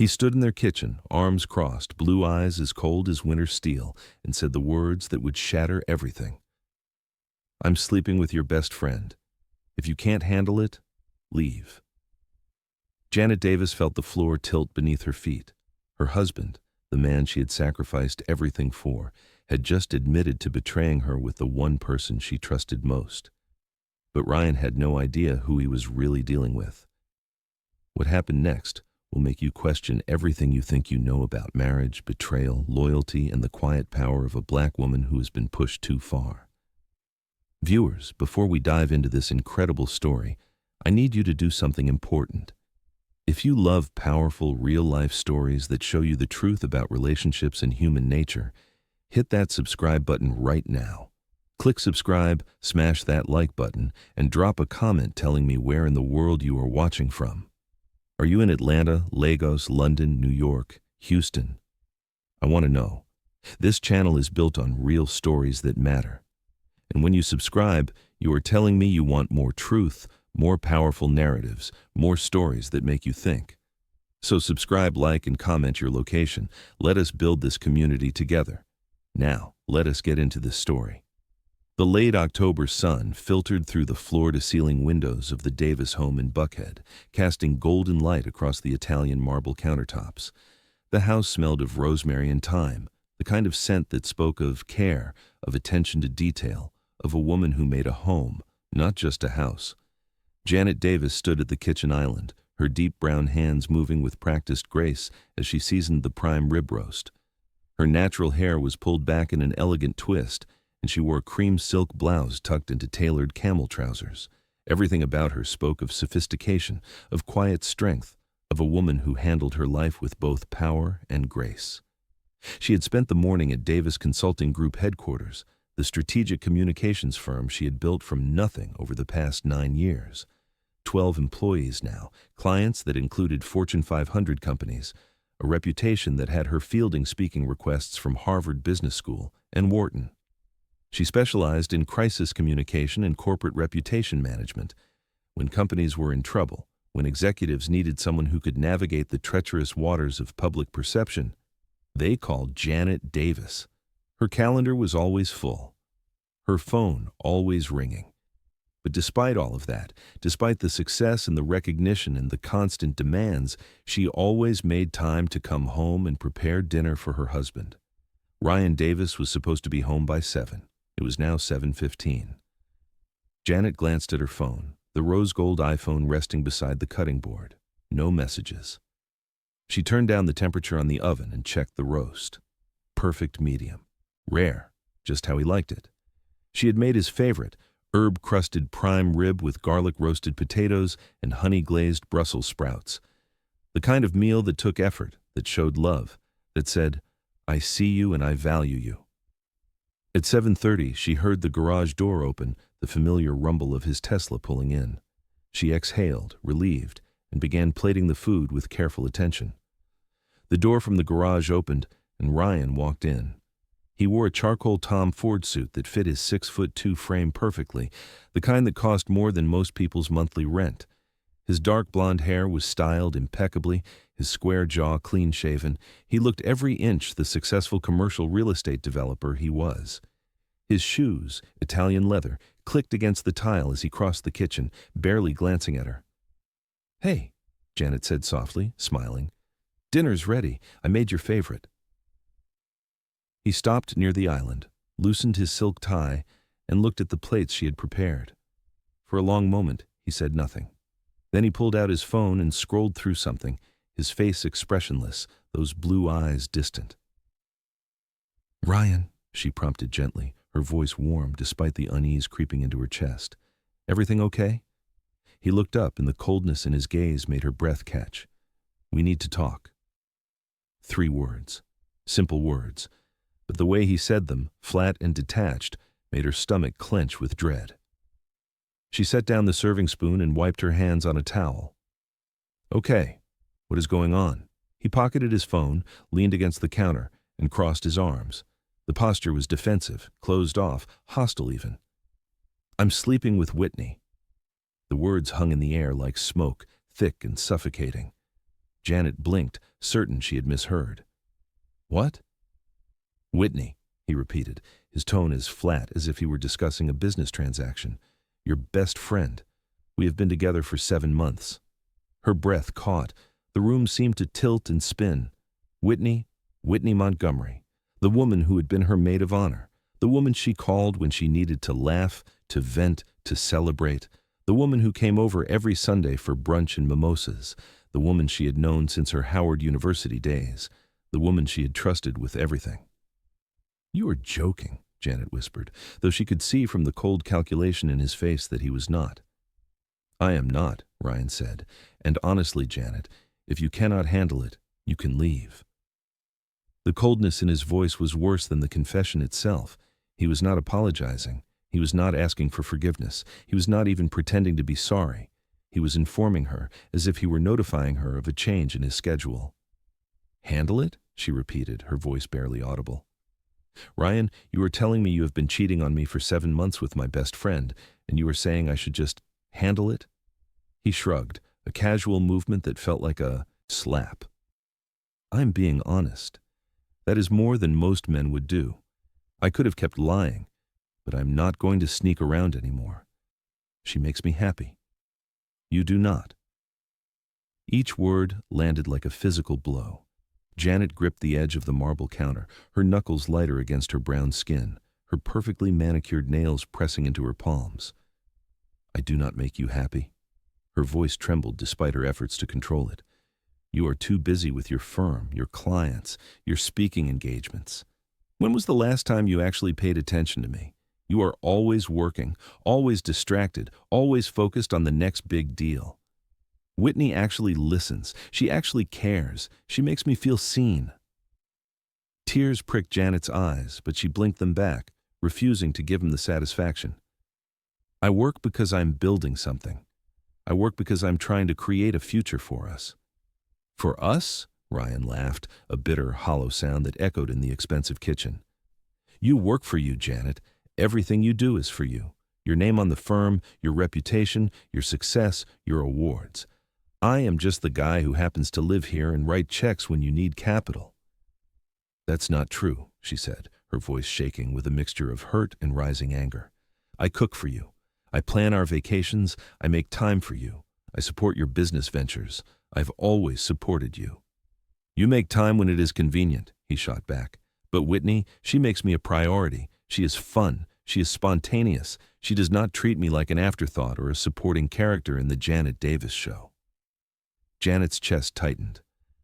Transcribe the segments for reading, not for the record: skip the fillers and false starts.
He stood in their kitchen, arms crossed, blue eyes as cold as winter steel, and said the words that would shatter everything. "I'm sleeping with your best friend. If you can't handle it, leave." Janet Davis felt the floor tilt beneath her feet. Her husband, the man she had sacrificed everything for, had just admitted to betraying her with the one person she trusted most. But Ryan had no idea who he was really dealing with. What happened next will make you question everything you think you know about marriage, betrayal, loyalty, and the quiet power of a black woman who has been pushed too far. Viewers, before we dive into this incredible story, I need you to do something important. If you love powerful, real-life stories that show you the truth about relationships and human nature, hit that subscribe button right now. Click subscribe, smash that like button, and drop a comment telling me where in the world you are watching from. Are you in Atlanta, Lagos, London, New York, Houston? I want to know. This channel is built on real stories that matter. And when you subscribe, you are telling me you want more truth, more powerful narratives, more stories that make you think. So subscribe, like, and comment your location. Let us build this community together. Now, let us get into this story. The late October sun filtered through the floor-to-ceiling windows of the Davis home in Buckhead, casting golden light across the Italian marble countertops. The house smelled of rosemary and thyme, the kind of scent that spoke of care, of attention to detail, of a woman who made a home, not just a house. Janet Davis stood at the kitchen island, her deep brown hands moving with practiced grace as she seasoned the prime rib roast. Her natural hair was pulled back in an elegant twist, and she wore a cream silk blouse tucked into tailored camel trousers. Everything about her spoke of sophistication, of quiet strength, of a woman who handled her life with both power and grace. She had spent the morning at Davis Consulting Group headquarters, the strategic communications firm she had built from nothing over the past 9 years. 12 employees now, clients that included Fortune 500 companies, a reputation that had her fielding speaking requests from Harvard Business School and Wharton. She specialized in crisis communication and corporate reputation management. When companies were in trouble, when executives needed someone who could navigate the treacherous waters of public perception, they called Janet Davis. Her calendar was always full, her phone always ringing. But despite all of that, despite the success and the recognition and the constant demands, she always made time to come home and prepare dinner for her husband. Ryan Davis was supposed to be home by 7. It was now 7:15. Janet glanced at her phone, the rose-gold iPhone resting beside the cutting board. No messages. She turned down the temperature on the oven and checked the roast. Perfect medium. Rare, just how he liked it. She had made his favorite, herb-crusted prime rib with garlic-roasted potatoes and honey-glazed Brussels sprouts. The kind of meal that took effort, that showed love, that said, "I see you and I value you." At 7:30, she heard the garage door open, the familiar rumble of his Tesla pulling in. She exhaled, relieved, and began plating the food with careful attention. The door from the garage opened, and Ryan walked in. He wore a charcoal Tom Ford suit that fit his 6'2" frame perfectly, the kind that cost more than most people's monthly rent. His dark blonde hair was styled impeccably, his square jaw clean-shaven. He looked every inch the successful commercial real estate developer he was. His shoes, Italian leather, clicked against the tile as he crossed the kitchen, barely glancing at her. "Hey," Janet said softly, smiling. "Dinner's ready. I made your favorite." He stopped near the island, loosened his silk tie, and looked at the plates she had prepared. For a long moment, he said nothing. Then he pulled out his phone and scrolled through something, his face expressionless, those blue eyes distant. "Ryan," she prompted gently, her voice warm despite the unease creeping into her chest. "Everything okay?" He looked up, and the coldness in his gaze made her breath catch. "We need to talk." 3 words. Simple words. But the way he said them, flat and detached, made her stomach clench with dread. She set down the serving spoon and wiped her hands on a towel. "Okay, what is going on?" He pocketed his phone, leaned against the counter, and crossed his arms. The posture was defensive, closed off, hostile even. "I'm sleeping with Whitney." The words hung in the air like smoke, thick and suffocating. Janet blinked, certain she had misheard. "What?" "Whitney," he repeated, his tone as flat as if he were discussing a business transaction. "Your best friend. We have been together for 7 months." Her breath caught. The room seemed to tilt and spin. Whitney Montgomery, the woman who had been her maid of honor, the woman she called when she needed to laugh, to vent, to celebrate, the woman who came over every Sunday for brunch and mimosas, the woman she had known since her Howard University days, the woman she had trusted with everything. "You are joking," Janet whispered, though she could see from the cold calculation in his face that he was not. "I am not," Ryan said, "and honestly, Janet, if you cannot handle it, you can leave." The coldness in his voice was worse than the confession itself. He was not apologizing. He was not asking for forgiveness. He was not even pretending to be sorry. He was informing her, as if he were notifying her of a change in his schedule. "Handle it?" she repeated, her voice barely audible. "Ryan, you are telling me you have been cheating on me for 7 months with my best friend, and you are saying I should just handle it?" He shrugged, a casual movement that felt like a slap. "I'm being honest. That is more than most men would do. I could have kept lying, but I'm not going to sneak around anymore. She makes me happy. You do not." Each word landed like a physical blow. Janet gripped the edge of the marble counter, her knuckles lighter against her brown skin, her perfectly manicured nails pressing into her palms. "I do not make you happy." Her voice trembled despite her efforts to control it. "You are too busy with your firm, your clients, your speaking engagements. When was the last time you actually paid attention to me? You are always working, always distracted, always focused on the next big deal. Whitney actually listens. She actually cares. She makes me feel seen." Tears pricked Janet's eyes, but she blinked them back, refusing to give him the satisfaction. "I work because I'm building something. I work because I'm trying to create a future for us." "For us?" Ryan laughed, a bitter, hollow sound that echoed in the expensive kitchen. "You work for you, Janet. Everything you do is for you. Your name on the firm, your reputation, your success, your awards. I am just the guy who happens to live here and write checks when you need capital." "That's not true," she said, her voice shaking with a mixture of hurt and rising anger. "I cook for you. I plan our vacations. I make time for you. I support your business ventures. I've always supported you." "You make time when it is convenient," he shot back. "But Whitney, she makes me a priority. She is fun. She is spontaneous. She does not treat me like an afterthought or a supporting character in the Janet Davis show." Janet's chest tightened.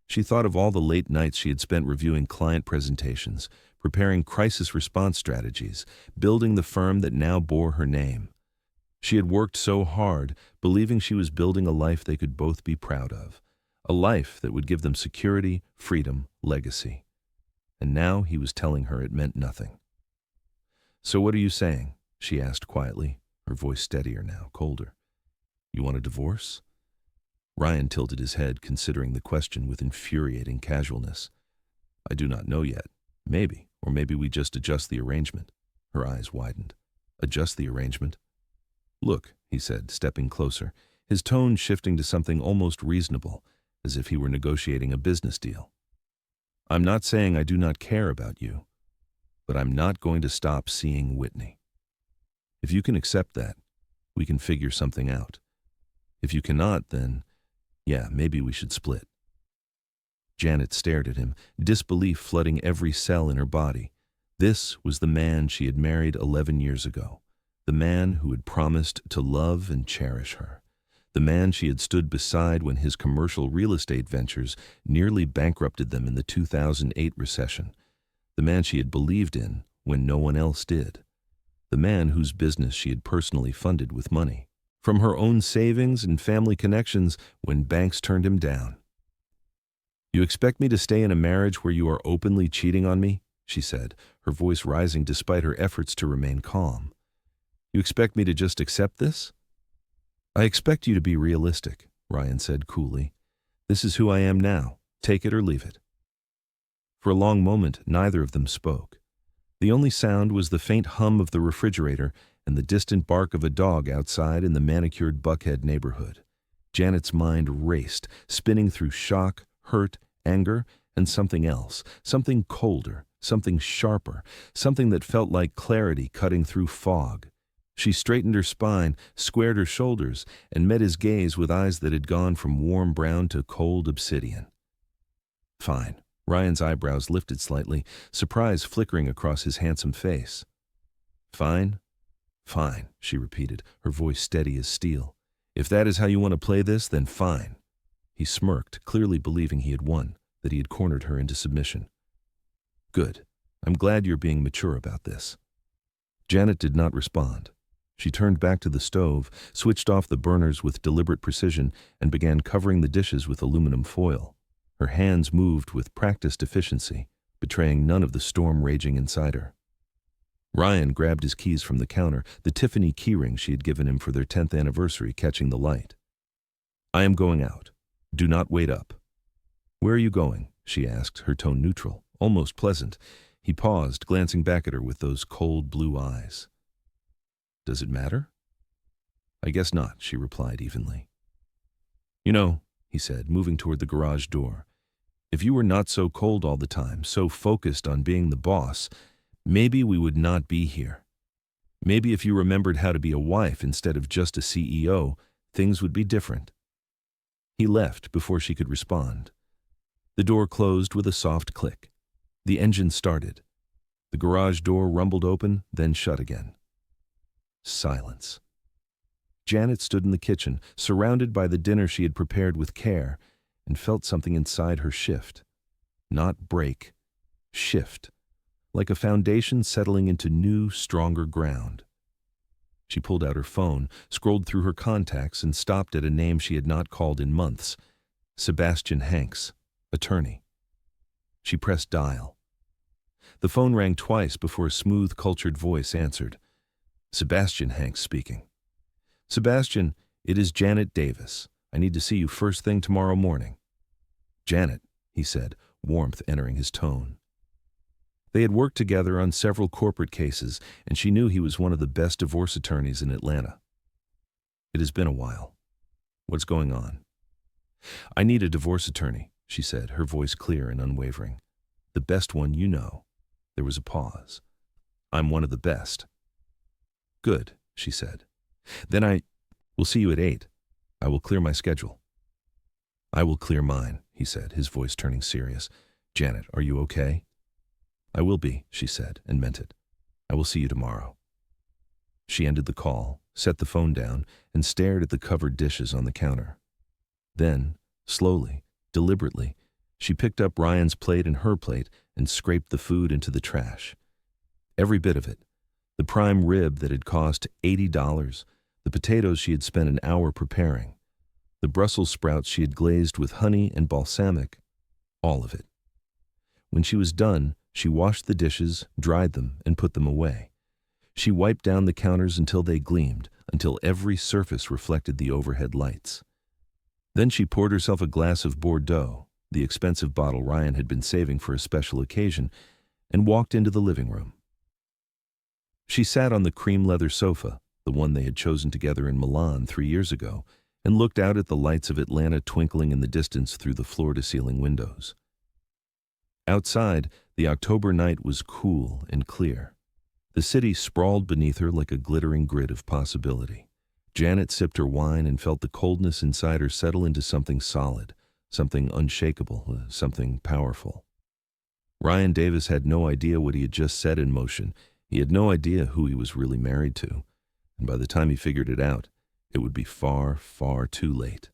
She thought of all the late nights she had spent reviewing client presentations, preparing crisis response strategies, building the firm that now bore her name. She had worked so hard, believing she was building a life they could both be proud of, a life that would give them security, freedom, legacy. And now he was telling her it meant nothing. "So what are you saying?" she asked quietly, her voice steadier now, colder. "You want a divorce?" Ryan tilted his head, considering the question with infuriating casualness. "I do not know yet. Maybe, or maybe we just adjust the arrangement." Her eyes widened. "Adjust the arrangement?" "Look," he said, stepping closer, his tone shifting to something almost reasonable, as if he were negotiating a business deal. "I'm not saying I do not care about you, but I'm not going to stop seeing Whitney. If you can accept that, we can figure something out. If you cannot, then, yeah, maybe we should split." Janet stared at him, disbelief flooding every cell in her body. This was the man she had married 11 years ago, the man who had promised to love and cherish her, the man she had stood beside when his commercial real estate ventures nearly bankrupted them in the 2008 recession, the man she had believed in when no one else did, the man whose business she had personally funded with money from her own savings and family connections when banks turned him down. "You expect me to stay in a marriage where you are openly cheating on me?" she said, her voice rising despite her efforts to remain calm. "You expect me to just accept this?" "I expect you to be realistic," Ryan said coolly. "This is who I am now. Take it or leave it." For a long moment, neither of them spoke. The only sound was the faint hum of the refrigerator and the distant bark of a dog outside in the manicured Buckhead neighborhood. Janet's mind raced, spinning through shock, hurt, anger, and something else, something colder, something sharper, something that felt like clarity cutting through fog. She straightened her spine, squared her shoulders, and met his gaze with eyes that had gone from warm brown to cold obsidian. Fine. Ryan's eyebrows lifted slightly, surprise flickering across his handsome face. Fine? Fine, she repeated, her voice steady as steel. If that is how you want to play this, then fine. He smirked, clearly believing he had won, that he had cornered her into submission. Good. I'm glad you're being mature about this. Janet did not respond. She turned back to the stove, switched off the burners with deliberate precision, and began covering the dishes with aluminum foil. Her hands moved with practiced efficiency, betraying none of the storm raging inside her. Ryan grabbed his keys from the counter, the Tiffany keyring she had given him for their 10th anniversary catching the light. I am going out. Do not wait up. Where are you going? She asked, her tone neutral, almost pleasant. He paused, glancing back at her with those cold blue eyes. Does it matter? I guess not, she replied evenly. You know, he said, moving toward the garage door, if you were not so cold all the time, so focused on being the boss, maybe we would not be here. Maybe if you remembered how to be a wife instead of just a CEO, things would be different. He left before she could respond. The door closed with a soft click. The engine started. The garage door rumbled open, then shut again. Silence. Janet stood in the kitchen, surrounded by the dinner she had prepared with care, and felt something inside her shift. Not break, shift, like a foundation settling into new, stronger ground. She pulled out her phone, scrolled through her contacts, and stopped at a name she had not called in months. Sebastian Hanks, attorney. She pressed dial. The phone rang twice before a smooth, cultured voice answered. Sebastian Hanks speaking. Sebastian, it is Janet Davis. I need to see you first thing tomorrow morning. Janet, he said, warmth entering his tone. They had worked together on several corporate cases, and she knew he was one of the best divorce attorneys in Atlanta. It has been a while. What's going on? I need a divorce attorney, she said, her voice clear and unwavering. The best one you know. There was a pause. I'm one of the best. Good, she said. Then I will see you at 8. I will clear my schedule. I will clear mine, he said, his voice turning serious. Janet, are you okay? I will be, she said, and meant it. I will see you tomorrow. She ended the call, set the phone down, and stared at the covered dishes on the counter. Then, slowly, deliberately, she picked up Ryan's plate and her plate and scraped the food into the trash. Every bit of it. The prime rib that had cost $80, the potatoes she had spent an hour preparing, the Brussels sprouts she had glazed with honey and balsamic, all of it. When she was done, she washed the dishes, dried them, and put them away. She wiped down the counters until they gleamed, until every surface reflected the overhead lights. Then she poured herself a glass of Bordeaux, the expensive bottle Ryan had been saving for a special occasion, and walked into the living room. She sat on the cream leather sofa, the one they had chosen together in Milan 3 years ago, and looked out at the lights of Atlanta twinkling in the distance through the floor-to-ceiling windows. Outside, the October night was cool and clear. The city sprawled beneath her like a glittering grid of possibility. Janet sipped her wine and felt the coldness inside her settle into something solid, something unshakable, something powerful. Ryan Davis had no idea what he had just set in motion. He had no idea who he was really married to, and by the time he figured it out, it would be far, far too late.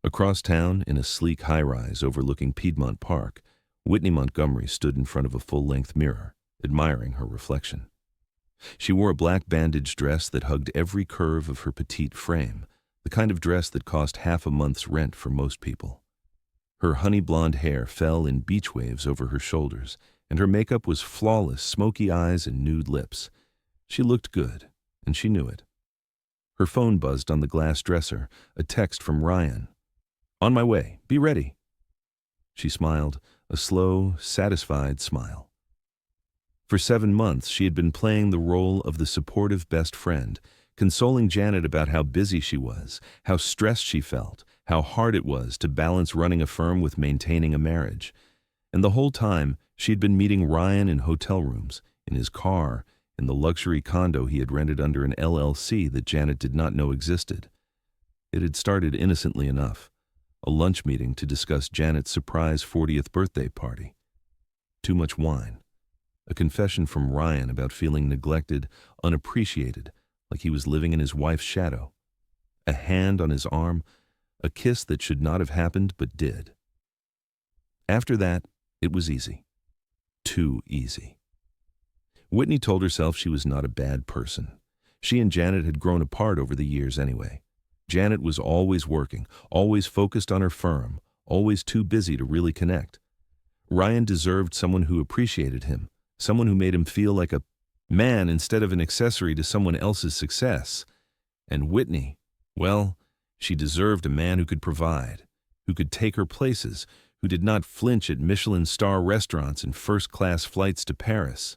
Across town, in a sleek high-rise overlooking Piedmont Park, Whitney Montgomery stood in front of a full-length mirror, admiring her reflection. She wore a black bandage dress that hugged every curve of her petite frame, the kind of dress that cost half a month's rent for most people. Her honey-blonde hair fell in beach waves over her shoulders, and her makeup was flawless, smoky eyes and nude lips. She looked good, and she knew it. Her phone buzzed on the glass dresser, a text from Ryan. On my way, be ready. She smiled, a slow, satisfied smile. For 7 months, she had been playing the role of the supportive best friend, consoling Janet about how busy she was, how stressed she felt, how hard it was to balance running a firm with maintaining a marriage. And the whole time, she'd been meeting Ryan in hotel rooms, in his car, in the luxury condo he had rented under an LLC that Janet did not know existed. It had started innocently enough, a lunch meeting to discuss Janet's surprise 40th birthday party. Too much wine. A confession from Ryan about feeling neglected, unappreciated, like he was living in his wife's shadow. A hand on his arm, a kiss that should not have happened but did. After that, it was easy. Too easy. Whitney told herself she was not a bad person. She and Janet had grown apart over the years anyway. Janet was always working, always focused on her firm, always too busy to really connect. Ryan deserved someone who appreciated him, someone who made him feel like a man instead of an accessory to someone else's success. And Whitney, well, she deserved a man who could provide, who could take her places, who did not flinch at Michelin star restaurants and first-class flights to Paris.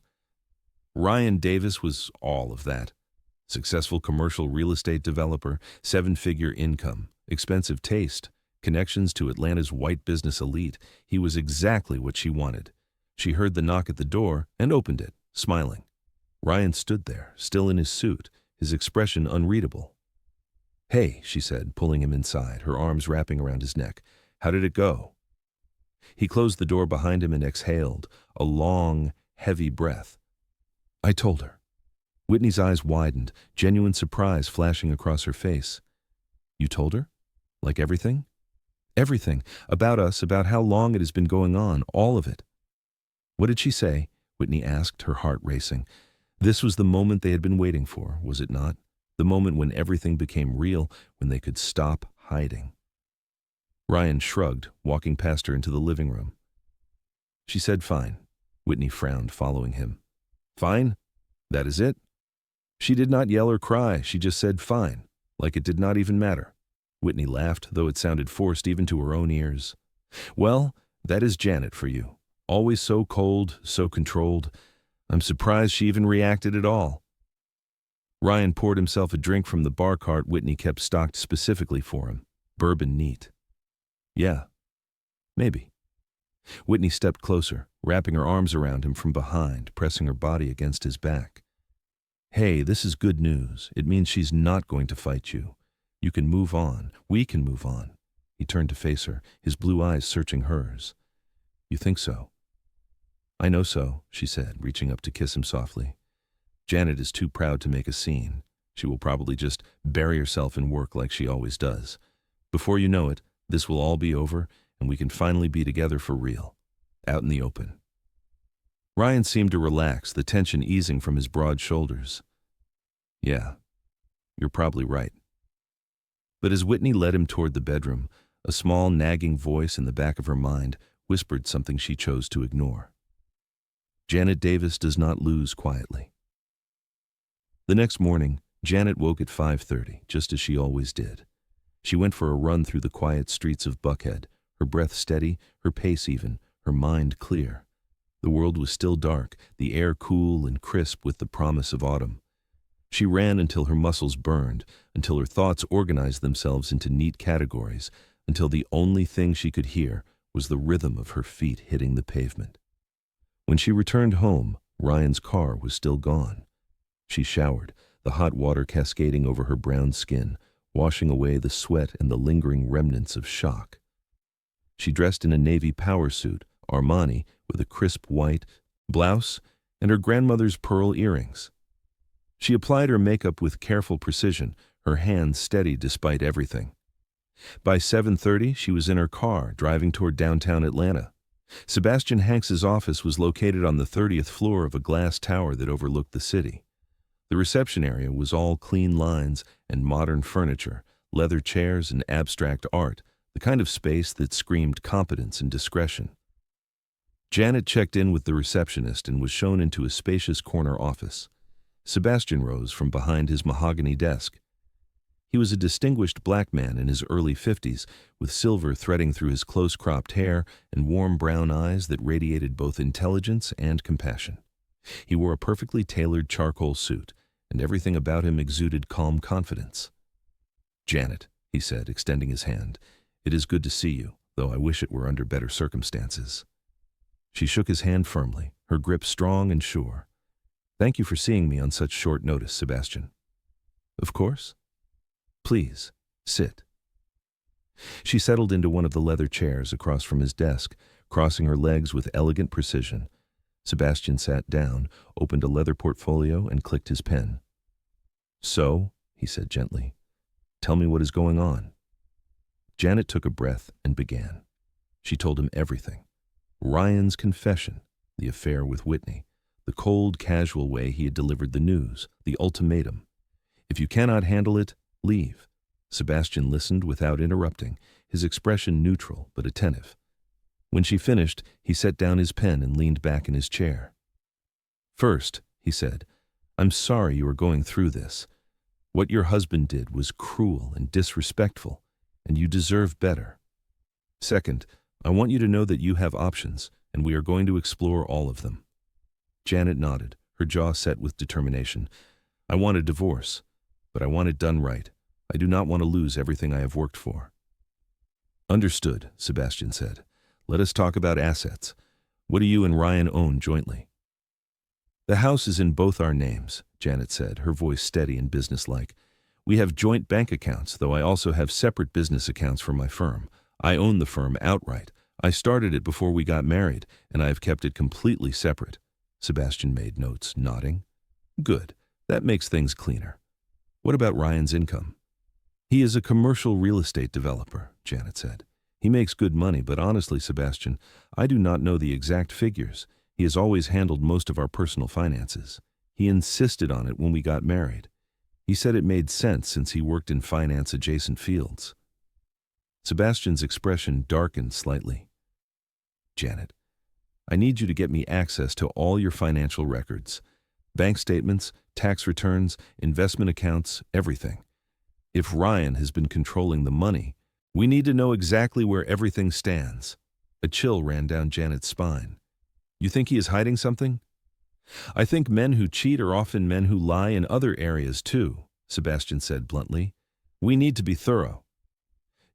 Ryan Davis was all of that. Successful commercial real estate developer, seven-figure income, expensive taste, connections to Atlanta's white business elite. He was exactly what she wanted. She heard the knock at the door and opened it, smiling. Ryan stood there, still in his suit, his expression unreadable. "Hey," she said, pulling him inside, her arms wrapping around his neck. "How did it go?" He closed the door behind him and exhaled, a long, heavy breath. "I told her." Whitney's eyes widened, genuine surprise flashing across her face. "You told her? Like everything?" "Everything. About us, about how long it has been going on, all of it." "What did she say?" Whitney asked, her heart racing. This was the moment they had been waiting for, was it not? The moment when everything became real, when they could stop hiding. Ryan shrugged, walking past her into the living room. "She said fine." Whitney frowned, following him. "Fine? That is it?" She did not yell or cry, she just said fine, like it did not even matter. Whitney laughed, though it sounded forced even to her own ears. "Well, that is Janet for you. Always so cold, so controlled. I'm surprised she even reacted at all." Ryan poured himself a drink from the bar cart Whitney kept stocked specifically for him. Bourbon neat. "Yeah, maybe." Whitney stepped closer, wrapping her arms around him from behind, pressing her body against his back. "Hey, this is good news. It means she's not going to fight you. You can move on. We can move on." He turned to face her, his blue eyes searching hers. "You think so?" "I know so," she said, reaching up to kiss him softly. "Janet is too proud to make a scene. She will probably just bury herself in work like she always does. Before you know it, this will all be over, and we can finally be together for real, out in the open." Ryan seemed to relax, the tension easing from his broad shoulders. "Yeah, you're probably right." But as Whitney led him toward the bedroom, a small nagging voice in the back of her mind whispered something she chose to ignore. Janet Davis does not lose quietly. The next morning, Janet woke at 5:30, just as she always did. She went for a run through the quiet streets of Buckhead, her breath steady, her pace even, her mind clear. The world was still dark, the air cool and crisp with the promise of autumn. She ran until her muscles burned, until her thoughts organized themselves into neat categories, until the only thing she could hear was the rhythm of her feet hitting the pavement. When she returned home, Ryan's car was still gone. She showered, the hot water cascading over her brown skin, washing away the sweat and the lingering remnants of shock. She dressed in a navy power suit, Armani, with a crisp white blouse and her grandmother's pearl earrings. She applied her makeup with careful precision, her hands steady despite everything. By 7:30, she was in her car, driving toward downtown Atlanta. Sebastian Hanks's office was located on the 30th floor of a glass tower that overlooked the city. The reception area was all clean lines and modern furniture, leather chairs and abstract art, the kind of space that screamed competence and discretion. Janet checked in with the receptionist and was shown into a spacious corner office. Sebastian rose from behind his mahogany desk. He was a distinguished black man in his early 50s, with silver threading through his close-cropped hair and warm brown eyes that radiated both intelligence and compassion. He wore a perfectly tailored charcoal suit, and everything about him exuded calm confidence. "Janet," he said, extending his hand, It is good to see you, though I wish it were under better circumstances. She shook his hand firmly, her grip strong and sure. Thank you for seeing me on such short notice, Sebastian. Of course. Please, sit. She settled into one of the leather chairs across from his desk, crossing her legs with elegant precision. Sebastian sat down, opened a leather portfolio, and clicked his pen. So, he said gently, tell me what is going on. Janet took a breath and began. She told him everything. Ryan's confession, the affair with Whitney, the cold, casual way he had delivered the news, the ultimatum. If you cannot handle it, leave. Sebastian listened without interrupting, his expression neutral but attentive. When she finished, he set down his pen and leaned back in his chair. First, he said, I'm sorry you are going through this. What your husband did was cruel and disrespectful, and you deserve better. Second, I want you to know that you have options, and we are going to explore all of them. Janet nodded, her jaw set with determination. I want a divorce, but I want it done right. I do not want to lose everything I have worked for. Understood, Sebastian said. Let us talk about assets. What do you and Ryan own jointly? The house is in both our names, Janet said, her voice steady and businesslike. We have joint bank accounts, though I also have separate business accounts for my firm. I own the firm outright. I started it before we got married, and I have kept it completely separate. Sebastian made notes, nodding. Good. That makes things cleaner. What about Ryan's income? He is a commercial real estate developer, Janet said. He makes good money, but honestly, Sebastian, I do not know the exact figures. He has always handled most of our personal finances. He insisted on it when we got married. He said it made sense since he worked in finance-adjacent fields. Sebastian's expression darkened slightly. Janet, I need you to get me access to all your financial records. Bank statements, tax returns, investment accounts, everything. If Ryan has been controlling the money, we need to know exactly where everything stands. A chill ran down Janet's spine. You think he is hiding something? I think men who cheat are often men who lie in other areas too, Sebastian said bluntly. We need to be thorough.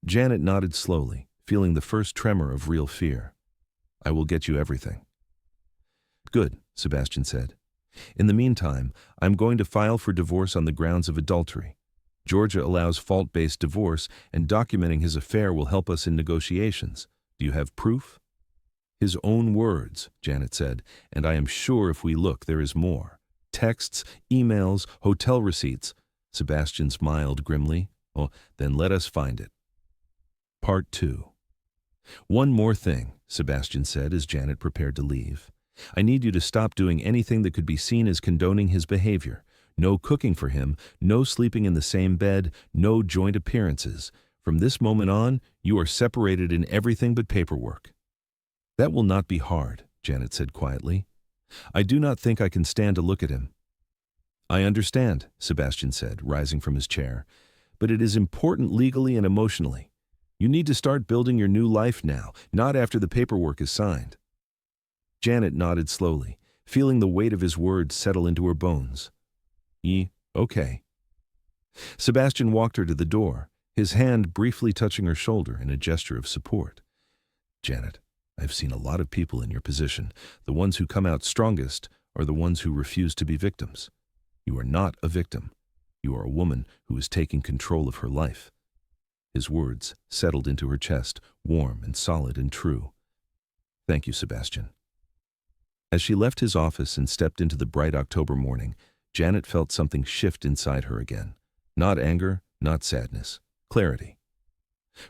Janet nodded slowly, feeling the first tremor of real fear. I will get you everything. Good, Sebastian said. In the meantime, I'm going to file for divorce on the grounds of adultery. Georgia allows fault-based divorce, and documenting his affair will help us in negotiations. Do you have proof? His own words, Janet said, and I am sure if we look there is more. Texts, emails, hotel receipts. Sebastian smiled grimly. Oh, then let us find it. Part 2. One more thing, Sebastian said as Janet prepared to leave. I need you to stop doing anything that could be seen as condoning his behavior. No cooking for him, no sleeping in the same bed, no joint appearances. From this moment on, you are separated in everything but paperwork. That will not be hard, Janet said quietly. I do not think I can stand to look at him. I understand, Sebastian said, rising from his chair, but it is important legally and emotionally. You need to start building your new life now, not after the paperwork is signed. Janet nodded slowly, feeling the weight of his words settle into her bones. Okay. Sebastian walked her to the door, his hand briefly touching her shoulder in a gesture of support. Janet, I've seen a lot of people in your position. The ones who come out strongest are the ones who refuse to be victims. You are not a victim. You are a woman who is taking control of her life. His words settled into her chest, warm and solid and true. Thank you, Sebastian. As she left his office and stepped into the bright October morning, Janet felt something shift inside her again. Not anger, not sadness. Clarity.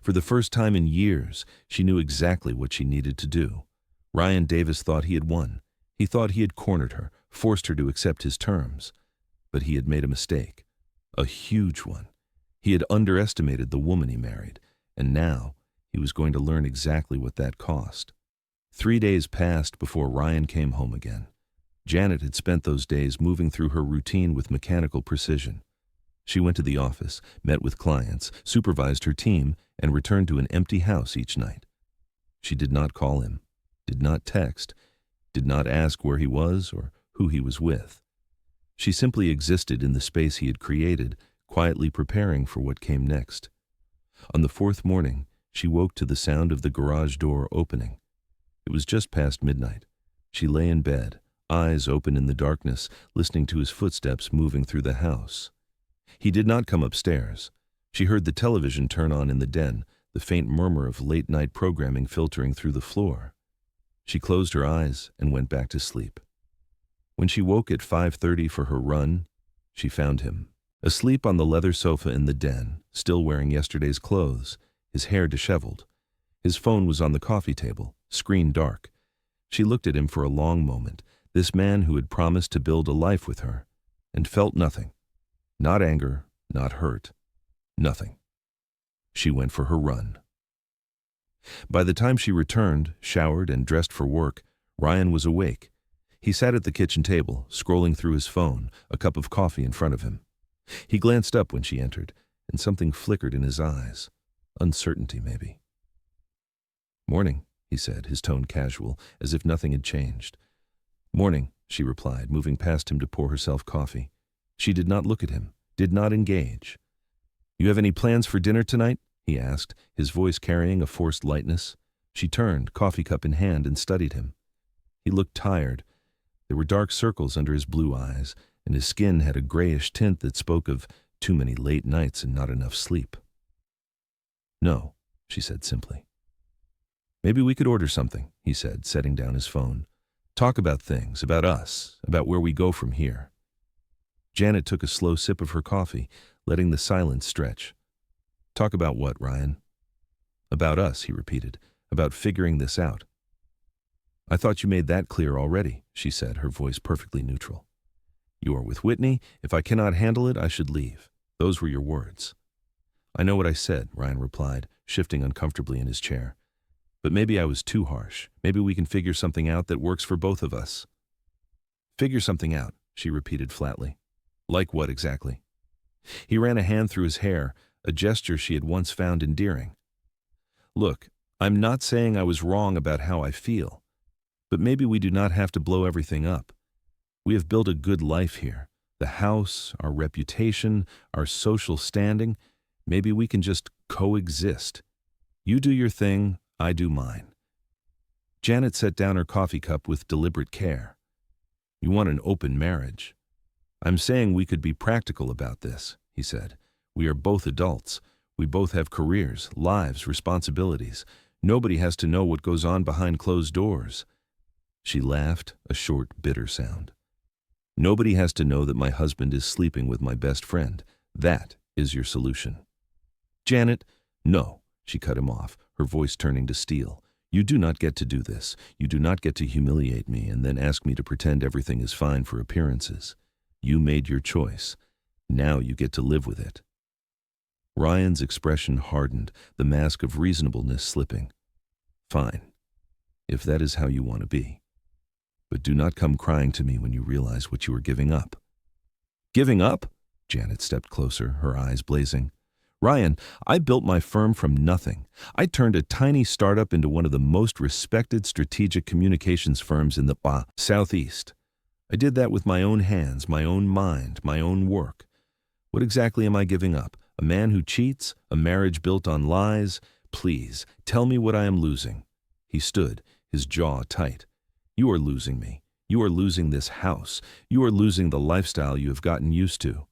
For the first time in years, she knew exactly what she needed to do. Ryan Davis thought he had won. He thought he had cornered her, forced her to accept his terms. But he had made a mistake. A huge one. He had underestimated the woman he married, and now he was going to learn exactly what that cost. 3 days passed before Ryan came home again. Janet had spent those days moving through her routine with mechanical precision. She went to the office, met with clients, supervised her team, and returned to an empty house each night. She did not call him, did not text, did not ask where he was or who he was with. She simply existed in the space he had created, quietly preparing for what came next. On the 4th morning, She woke to the sound of the garage door opening. It was just past midnight. She lay in bed, eyes open in the darkness, listening to his footsteps moving through the house. He did not come upstairs. She heard the television turn on in the den, the faint murmur of late-night programming filtering through the floor. She closed her eyes and went back to sleep. When she woke at 5:30 for her run, she found him, asleep on the leather sofa in the den, still wearing yesterday's clothes, his hair disheveled. His phone was on the coffee table, screen dark. She looked at him for a long moment, this man who had promised to build a life with her, and felt nothing. Not anger, not hurt, nothing. She went for her run. By the time she returned, showered and dressed for work, Ryan was awake. He sat at the kitchen table, scrolling through his phone, a cup of coffee in front of him. He glanced up when she entered, and something flickered in his eyes. Uncertainty, maybe. "Morning," he said, his tone casual, as if nothing had changed. "Morning," she replied, moving past him to pour herself coffee. She did not look at him, did not engage. "You have any plans for dinner tonight?" he asked, his voice carrying a forced lightness. She turned, coffee cup in hand, and studied him. He looked tired. There were dark circles under his blue eyes, and his skin had a grayish tint that spoke of too many late nights and not enough sleep. "No," she said simply. "Maybe we could order something," he said, setting down his phone. "Talk about things, about us, about where we go from here." Janet took a slow sip of her coffee, letting the silence stretch. "Talk about what, Ryan?" "About us," he repeated, "about figuring this out." "I thought you made that clear already," she said, her voice perfectly neutral. "You are with Whitney. If I cannot handle it, I should leave. Those were your words." "I know what I said," Ryan replied, shifting uncomfortably in his chair. "But maybe I was too harsh. Maybe we can figure something out that works for both of us." "Figure something out," she repeated flatly. "Like what exactly?" He ran a hand through his hair, a gesture she had once found endearing. "Look, I'm not saying I was wrong about how I feel, but maybe we do not have to blow everything up. We have built a good life here. The house, our reputation, our social standing. Maybe we can just coexist. You do your thing, I do mine." Janet set down her coffee cup with deliberate care. "You want an open marriage. I'm saying we could be practical about this," he said. "We are both adults. We both have careers, lives, responsibilities. Nobody has to know what goes on behind closed doors." She laughed, a short, bitter sound. "Nobody has to know that my husband is sleeping with my best friend. That is your solution." "Janet, no," she cut him off, her voice turning to steel. "You do not get to do this. You do not get to humiliate me and then ask me to pretend everything is fine for appearances. You made your choice. Now you get to live with it." Ryan's expression hardened, the mask of reasonableness slipping. "Fine, if that is how you want to be. But do not come crying to me when you realize what you are giving up." "Giving up?" Janet stepped closer, her eyes blazing. "Ryan, I built my firm from nothing. I turned a tiny startup into one of the most respected strategic communications firms in the Southeast. I did that with my own hands, my own mind, my own work. What exactly am I giving up? A man who cheats? A marriage built on lies? Please, tell me what I am losing." He stood, his jaw tight. "You are losing me. You are losing this house. You are losing the lifestyle you have gotten used to."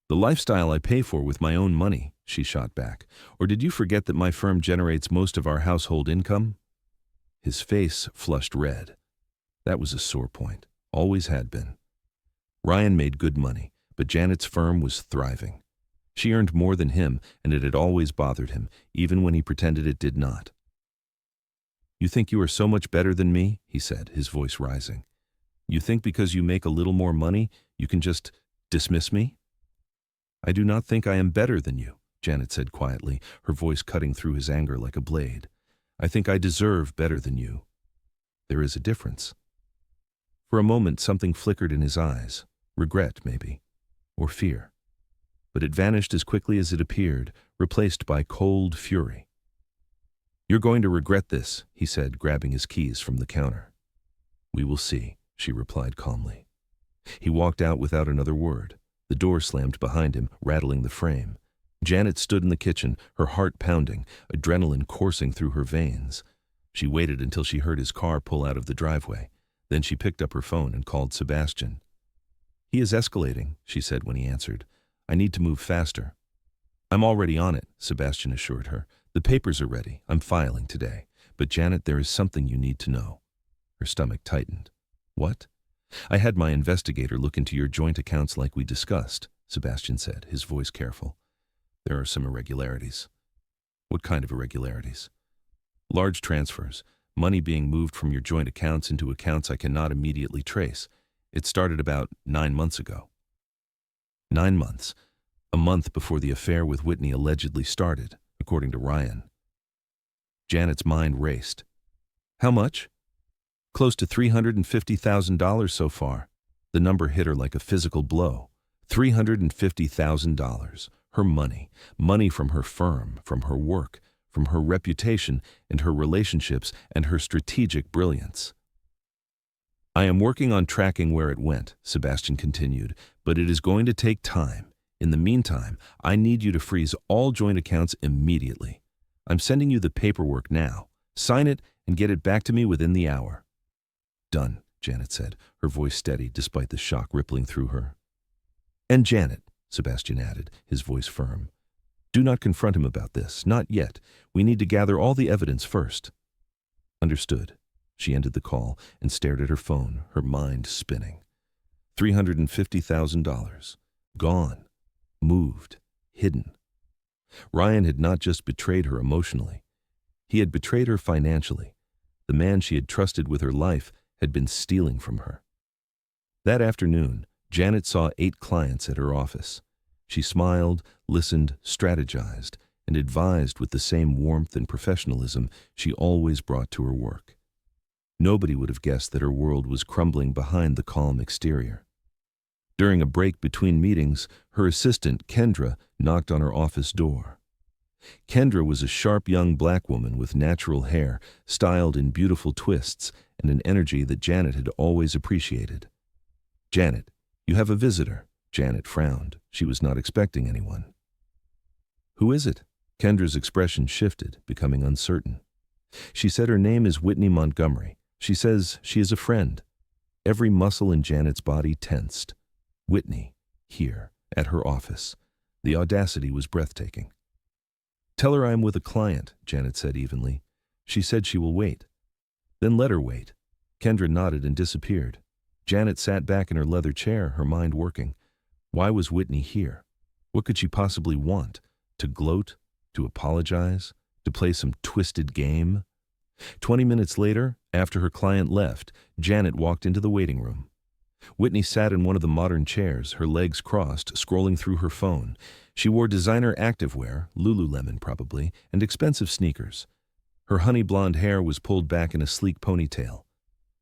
"The lifestyle I pay for with my own money," she shot back. "Or did you forget that my firm generates most of our household income?" His face flushed red. That was a sore point. Always had been. Ryan made good money, but Janet's firm was thriving. She earned more than him, and it had always bothered him, even when he pretended it did not. "You think you are so much better than me?" he said, his voice rising. "You think because you make a little more money, you can just dismiss me?" "I do not think I am better than you," Janet said quietly, her voice cutting through his anger like a blade. "I think I deserve better than you. There is a difference." For a moment something flickered in his eyes, regret maybe, or fear. But it vanished as quickly as it appeared, replaced by cold fury. "You're going to regret this," he said, grabbing his keys from the counter. "We will see," she replied calmly. He walked out without another word. The door slammed behind him, rattling the frame. Janet stood in the kitchen, her heart pounding, adrenaline coursing through her veins. She waited until she heard his car pull out of the driveway. Then she picked up her phone and called Sebastian. "He is escalating," she said when he answered. "I need to move faster." "I'm already on it," Sebastian assured her. "The papers are ready. I'm filing today. But Janet, there is something you need to know." Her stomach tightened. "What?" "I had my investigator look into your joint accounts like we discussed," Sebastian said, his voice careful. "There are some irregularities." "What kind of irregularities?" "Large transfers, money being moved from your joint accounts into accounts I cannot immediately trace. It started about 9 months ago." 9 months. A month before the affair with Whitney allegedly started, according to Ryan. Janet's mind raced. "How much?" "Close to $350,000 so far." The number hit her like a physical blow. $350,000. Her money. Money from her firm, from her work, from her reputation and her relationships and her strategic brilliance. "I am working on tracking where it went," Sebastian continued, "but it is going to take time. In the meantime, I need you to freeze all joint accounts immediately. I'm sending you the paperwork now. Sign it and get it back to me within the hour." "Done," Janet said, her voice steady despite the shock rippling through her. "And Janet," Sebastian added, his voice firm, "do not confront him about this, not yet. We need to gather all the evidence first." "Understood." She ended the call and stared at her phone, her mind spinning. $350,000. Gone. Moved. Hidden. Ryan had not just betrayed her emotionally. He had betrayed her financially. The man she had trusted with her life had been stealing from her. That afternoon, Janet saw 8 clients at her office. She smiled, listened, strategized, and advised with the same warmth and professionalism she always brought to her work. Nobody would have guessed that her world was crumbling behind the calm exterior. During a break between meetings, her assistant, Kendra, knocked on her office door. Kendra was a sharp young black woman with natural hair, styled in beautiful twists, and an energy that Janet had always appreciated. "Janet, you have a visitor." Janet frowned. She was not expecting anyone. "Who is it?" Kendra's expression shifted, becoming uncertain. "She said her name is Whitney Montgomery. She says she is a friend." Every muscle in Janet's body tensed. Whitney, here, at her office. The audacity was breathtaking. "Tell her I am with a client," Janet said evenly. "She said she will wait." "Then let her wait." Kendra nodded and disappeared. Janet sat back in her leather chair, her mind working. Why was Whitney here? What could she possibly want? To gloat? To apologize? To play some twisted game? 20 minutes later, after her client left, Janet walked into the waiting room. Whitney sat in one of the modern chairs, her legs crossed, scrolling through her phone. She wore designer activewear, Lululemon probably, and expensive sneakers. Her honey blonde hair was pulled back in a sleek ponytail.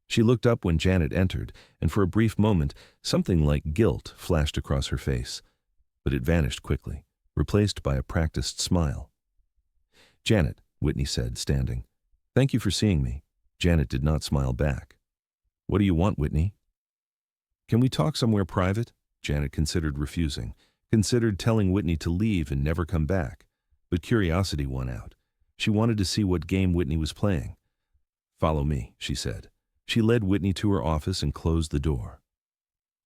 She looked up when Janet entered, and for a brief moment, something like guilt flashed across her face. But it vanished quickly, replaced by a practiced smile. "Janet," Whitney said, standing. "Thank you for seeing me." Janet did not smile back. "What do you want, Whitney?" "Can we talk somewhere private?" Janet considered refusing, considered telling Whitney to leave and never come back. But curiosity won out. She wanted to see what game Whitney was playing. "Follow me," she said. She led Whitney to her office and closed the door.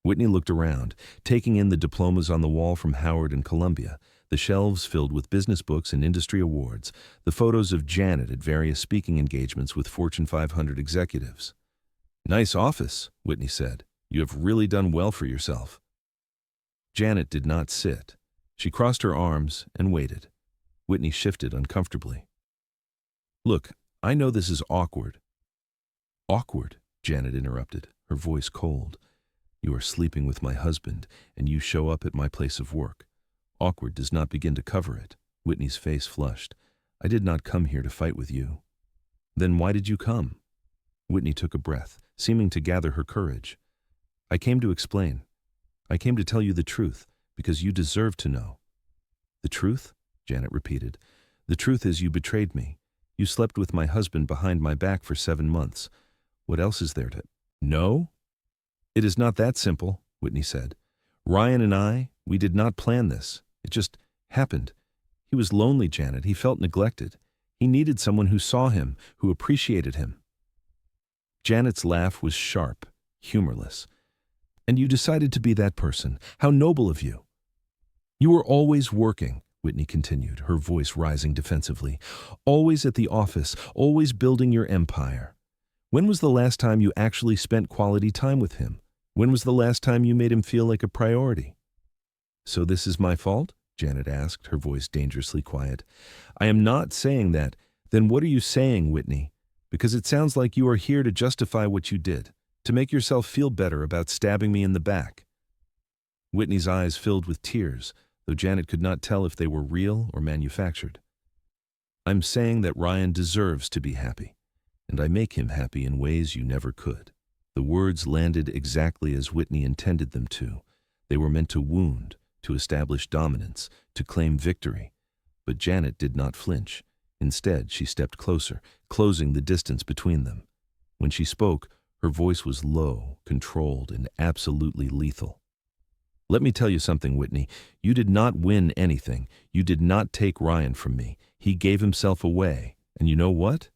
Whitney looked around, taking in the diplomas on the wall from Howard and Columbia, the shelves filled with business books and industry awards, the photos of Janet at various speaking engagements with Fortune 500 executives. "Nice office," Whitney said. "You have really done well for yourself." Janet did not sit. She crossed her arms and waited. Whitney shifted uncomfortably. "Look, I know this is awkward." "Awkward," Janet interrupted, her voice cold. "You are sleeping with my husband, and you show up at my place of work. Awkward does not begin to cover it." Whitney's face flushed. "I did not come here to fight with you." "Then why did you come?" Whitney took a breath, seeming to gather her courage. "I came to explain. I came to tell you the truth, because you deserve to know." "The truth?" Janet repeated. "The truth is you betrayed me. You slept with my husband behind my back for 7 months. What else is there to know?" "It is not that simple," Whitney said. "Ryan and I, we did not plan this. It just happened. He was lonely, Janet. He felt neglected. He needed someone who saw him, who appreciated him. Janet's laugh was sharp, humorless. And you decided to be that person. How noble of you. You were always working, Whitney continued, her voice rising defensively. Always at the office, always building your empire. When was the last time you actually spent quality time with him? When was the last time you made him feel like a priority? So this is my fault? Janet asked, her voice dangerously quiet. I am not saying that. Then what are you saying, Whitney? Because it sounds like you are here to justify what you did, to make yourself feel better about stabbing me in the back. Whitney's eyes filled with tears, though Janet could not tell if they were real or manufactured. I'm saying that Ryan deserves to be happy, and I make him happy in ways you never could. The words landed exactly as Whitney intended them to. They were meant to wound, to establish dominance, to claim victory. But Janet did not flinch. Instead, she stepped closer, closing the distance between them. When she spoke, her voice was low, controlled, and absolutely lethal. Let me tell you something, Whitney. You did not win anything. You did not take Ryan from me. He gave himself away. And you know what?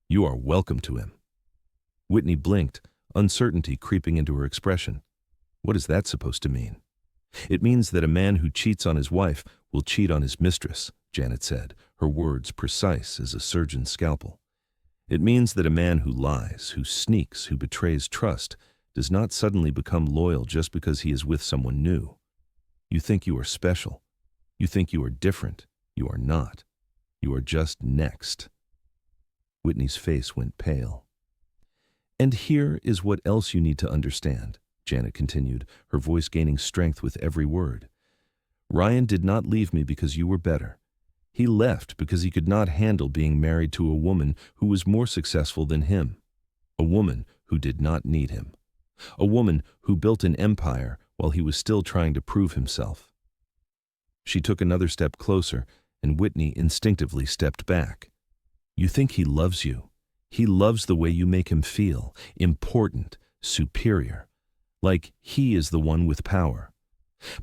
You are welcome to him. Whitney blinked, uncertainty creeping into her expression. What is that supposed to mean? It means that a man who cheats on his wife will cheat on his mistress, Janet said, her words precise as a surgeon's scalpel. It means that a man who lies, who sneaks, who betrays trust, does not suddenly become loyal just because he is with someone new. You think you are special. You think you are different. You are not. You are just next. Whitney's face went pale. And here is what else you need to understand, Janet continued, her voice gaining strength with every word. Ryan did not leave me because you were better. He left because he could not handle being married to a woman who was more successful than him. A woman who did not need him. A woman who built an empire while he was still trying to prove himself. She took another step closer, and Whitney instinctively stepped back. You think he loves you. He loves the way you make him feel, important, superior, like he is the one with power.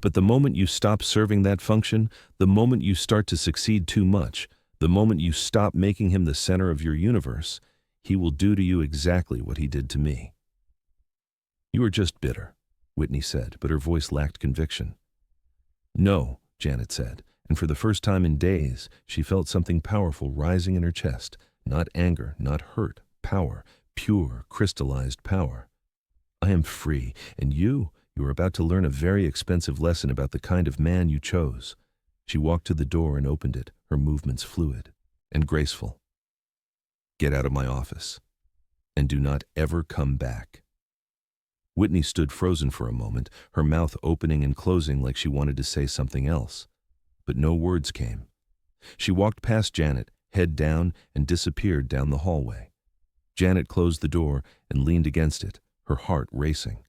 But the moment you stop serving that function, the moment you start to succeed too much, the moment you stop making him the center of your universe, he will do to you exactly what he did to me. You are just bitter, Whitney said, but her voice lacked conviction. No, Janet said, and for the first time in days, she felt something powerful rising in her chest. Not anger, not hurt, power, pure, crystallized power. I am free, and you are about to learn a very expensive lesson about the kind of man you chose. She walked to the door and opened it, her movements fluid and graceful. Get out of my office, and do not ever come back. Whitney stood frozen for a moment, her mouth opening and closing like she wanted to say something else. But no words came. She walked past Janet, head down, and disappeared down the hallway. Janet closed the door and leaned against it, her heart racing.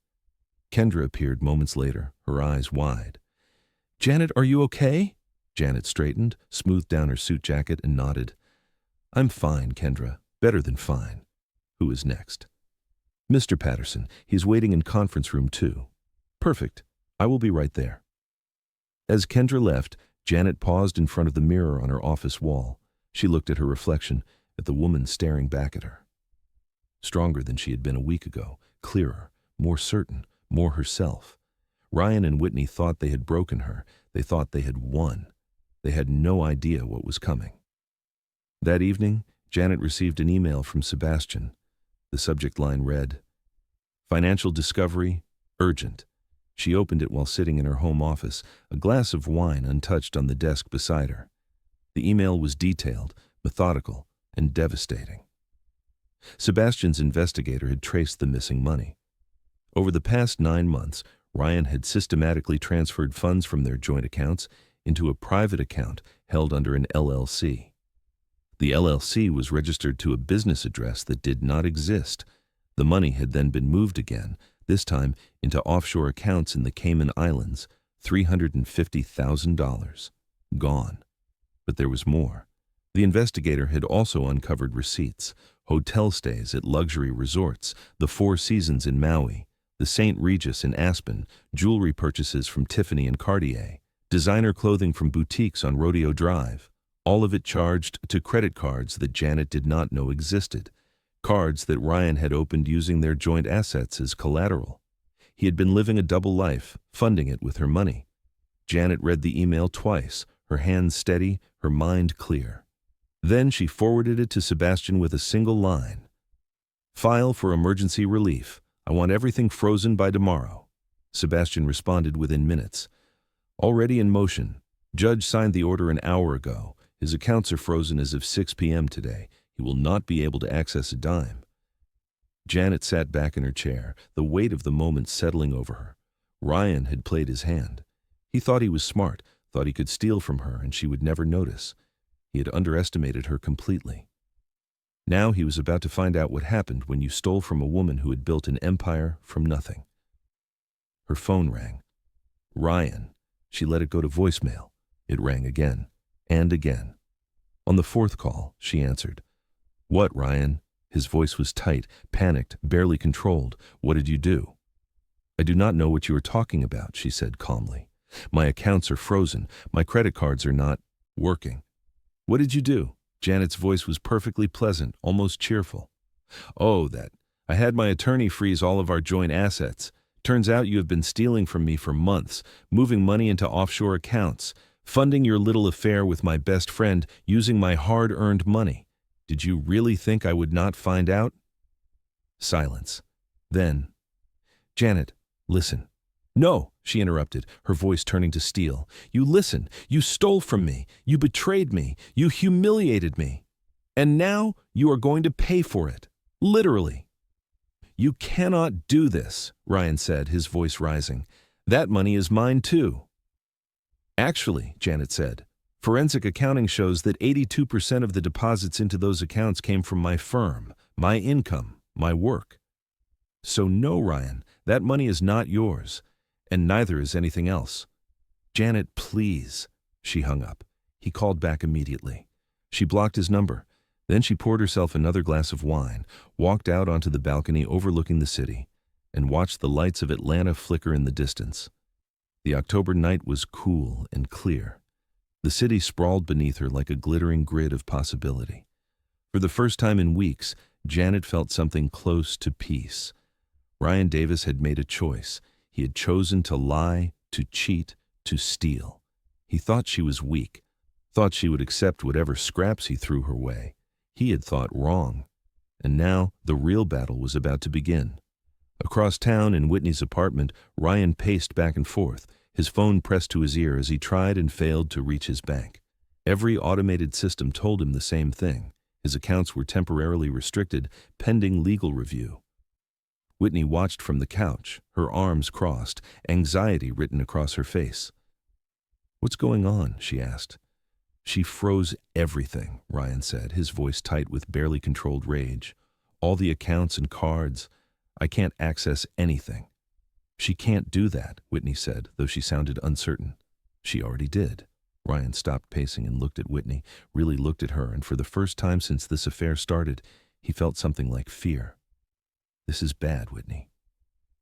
Kendra appeared moments later, her eyes wide. Janet, are you okay? Janet straightened, smoothed down her suit jacket, and nodded. I'm fine, Kendra. Better than fine. Who is next? Mr. Patterson. He's waiting in conference room 2. Perfect. I will be right there. As Kendra left, Janet paused in front of the mirror on her office wall. She looked at her reflection, at the woman staring back at her. Stronger than she had been a week ago, clearer, more certain, more herself. Ryan and Whitney thought they had broken her. They thought they had won. They had no idea what was coming. That evening, Janet received an email from Sebastian. The subject line read, Financial discovery, urgent. She opened it while sitting in her home office, a glass of wine untouched on the desk beside her. The email was detailed, methodical, and devastating. Sebastian's investigator had traced the missing money. Over the past 9 months, Ryan had systematically transferred funds from their joint accounts into a private account held under an LLC. The LLC was registered to a business address that did not exist. The money had then been moved again, this time into offshore accounts in the Cayman Islands, $350,000. Gone. But there was more. The investigator had also uncovered receipts, hotel stays at luxury resorts, the Four Seasons in Maui, the St. Regis in Aspen, jewelry purchases from Tiffany and Cartier, designer clothing from boutiques on Rodeo Drive, all of it charged to credit cards that Janet did not know existed, cards that Ryan had opened using their joint assets as collateral. He had been living a double life, funding it with her money. Janet read the email twice, her hands steady, her mind clear. Then she forwarded it to Sebastian with a single line. "File for emergency relief. I want everything frozen by tomorrow." Sebastian responded within minutes. "Already in motion. Judge signed the order an hour ago. His accounts are frozen as of 6 p.m. today. He will not be able to access a dime." Janet sat back in her chair, the weight of the moment settling over her. Ryan had played his hand. He thought he was smart, thought he could steal from her and she would never notice. He had underestimated her completely. Now he was about to find out what happened when you stole from a woman who had built an empire from nothing. Her phone rang. Ryan. She let it go to voicemail. It rang again, and again. On the fourth call, she answered. "What, Ryan?" His voice was tight, panicked, barely controlled. "What did you do?" "I do not know what you are talking about," she said calmly. "My accounts are frozen. My credit cards are not working." "What did you do?" Janet's voice was perfectly pleasant, almost cheerful. "Oh, that. I had my attorney freeze all of our joint assets. Turns out you have been stealing from me for months, moving money into offshore accounts, funding your little affair with my best friend using my hard-earned money. Did you really think I would not find out?" Silence. Then, "Janet, listen." "No," she interrupted, her voice turning to steel. "You listen. You stole from me. You betrayed me. You humiliated me. And now you are going to pay for it. Literally." "You cannot do this," Ryan said, his voice rising. "That money is mine too." "Actually," Janet said, "forensic accounting shows that 82% of the deposits into those accounts came from my firm, my income, my work. So no, Ryan, that money is not yours. And neither is anything else." "Janet, please." She hung up. He called back immediately. She blocked his number. Then she poured herself another glass of wine, walked out onto the balcony overlooking the city, and watched the lights of Atlanta flicker in the distance. The October night was cool and clear. The city sprawled beneath her like a glittering grid of possibility. For the first time in weeks, Janet felt something close to peace. Ryan Davis had made a choice. He had chosen to lie, to cheat, to steal. He thought she was weak, thought she would accept whatever scraps he threw her way. He had thought wrong. And now the real battle was about to begin. Across town in Whitney's apartment, Ryan paced back and forth, his phone pressed to his ear as he tried and failed to reach his bank. Every automated system told him the same thing. His accounts were temporarily restricted, pending legal review. Whitney watched from the couch, her arms crossed, anxiety written across her face. "What's going on?" she asked. "She froze everything," Ryan said, his voice tight with barely controlled rage. "All the accounts and cards. I can't access anything." "She can't do that," Whitney said, though she sounded uncertain. "She already did." Ryan stopped pacing and looked at Whitney, really looked at her, and for the first time since this affair started, he felt something like fear. "This is bad, Whitney.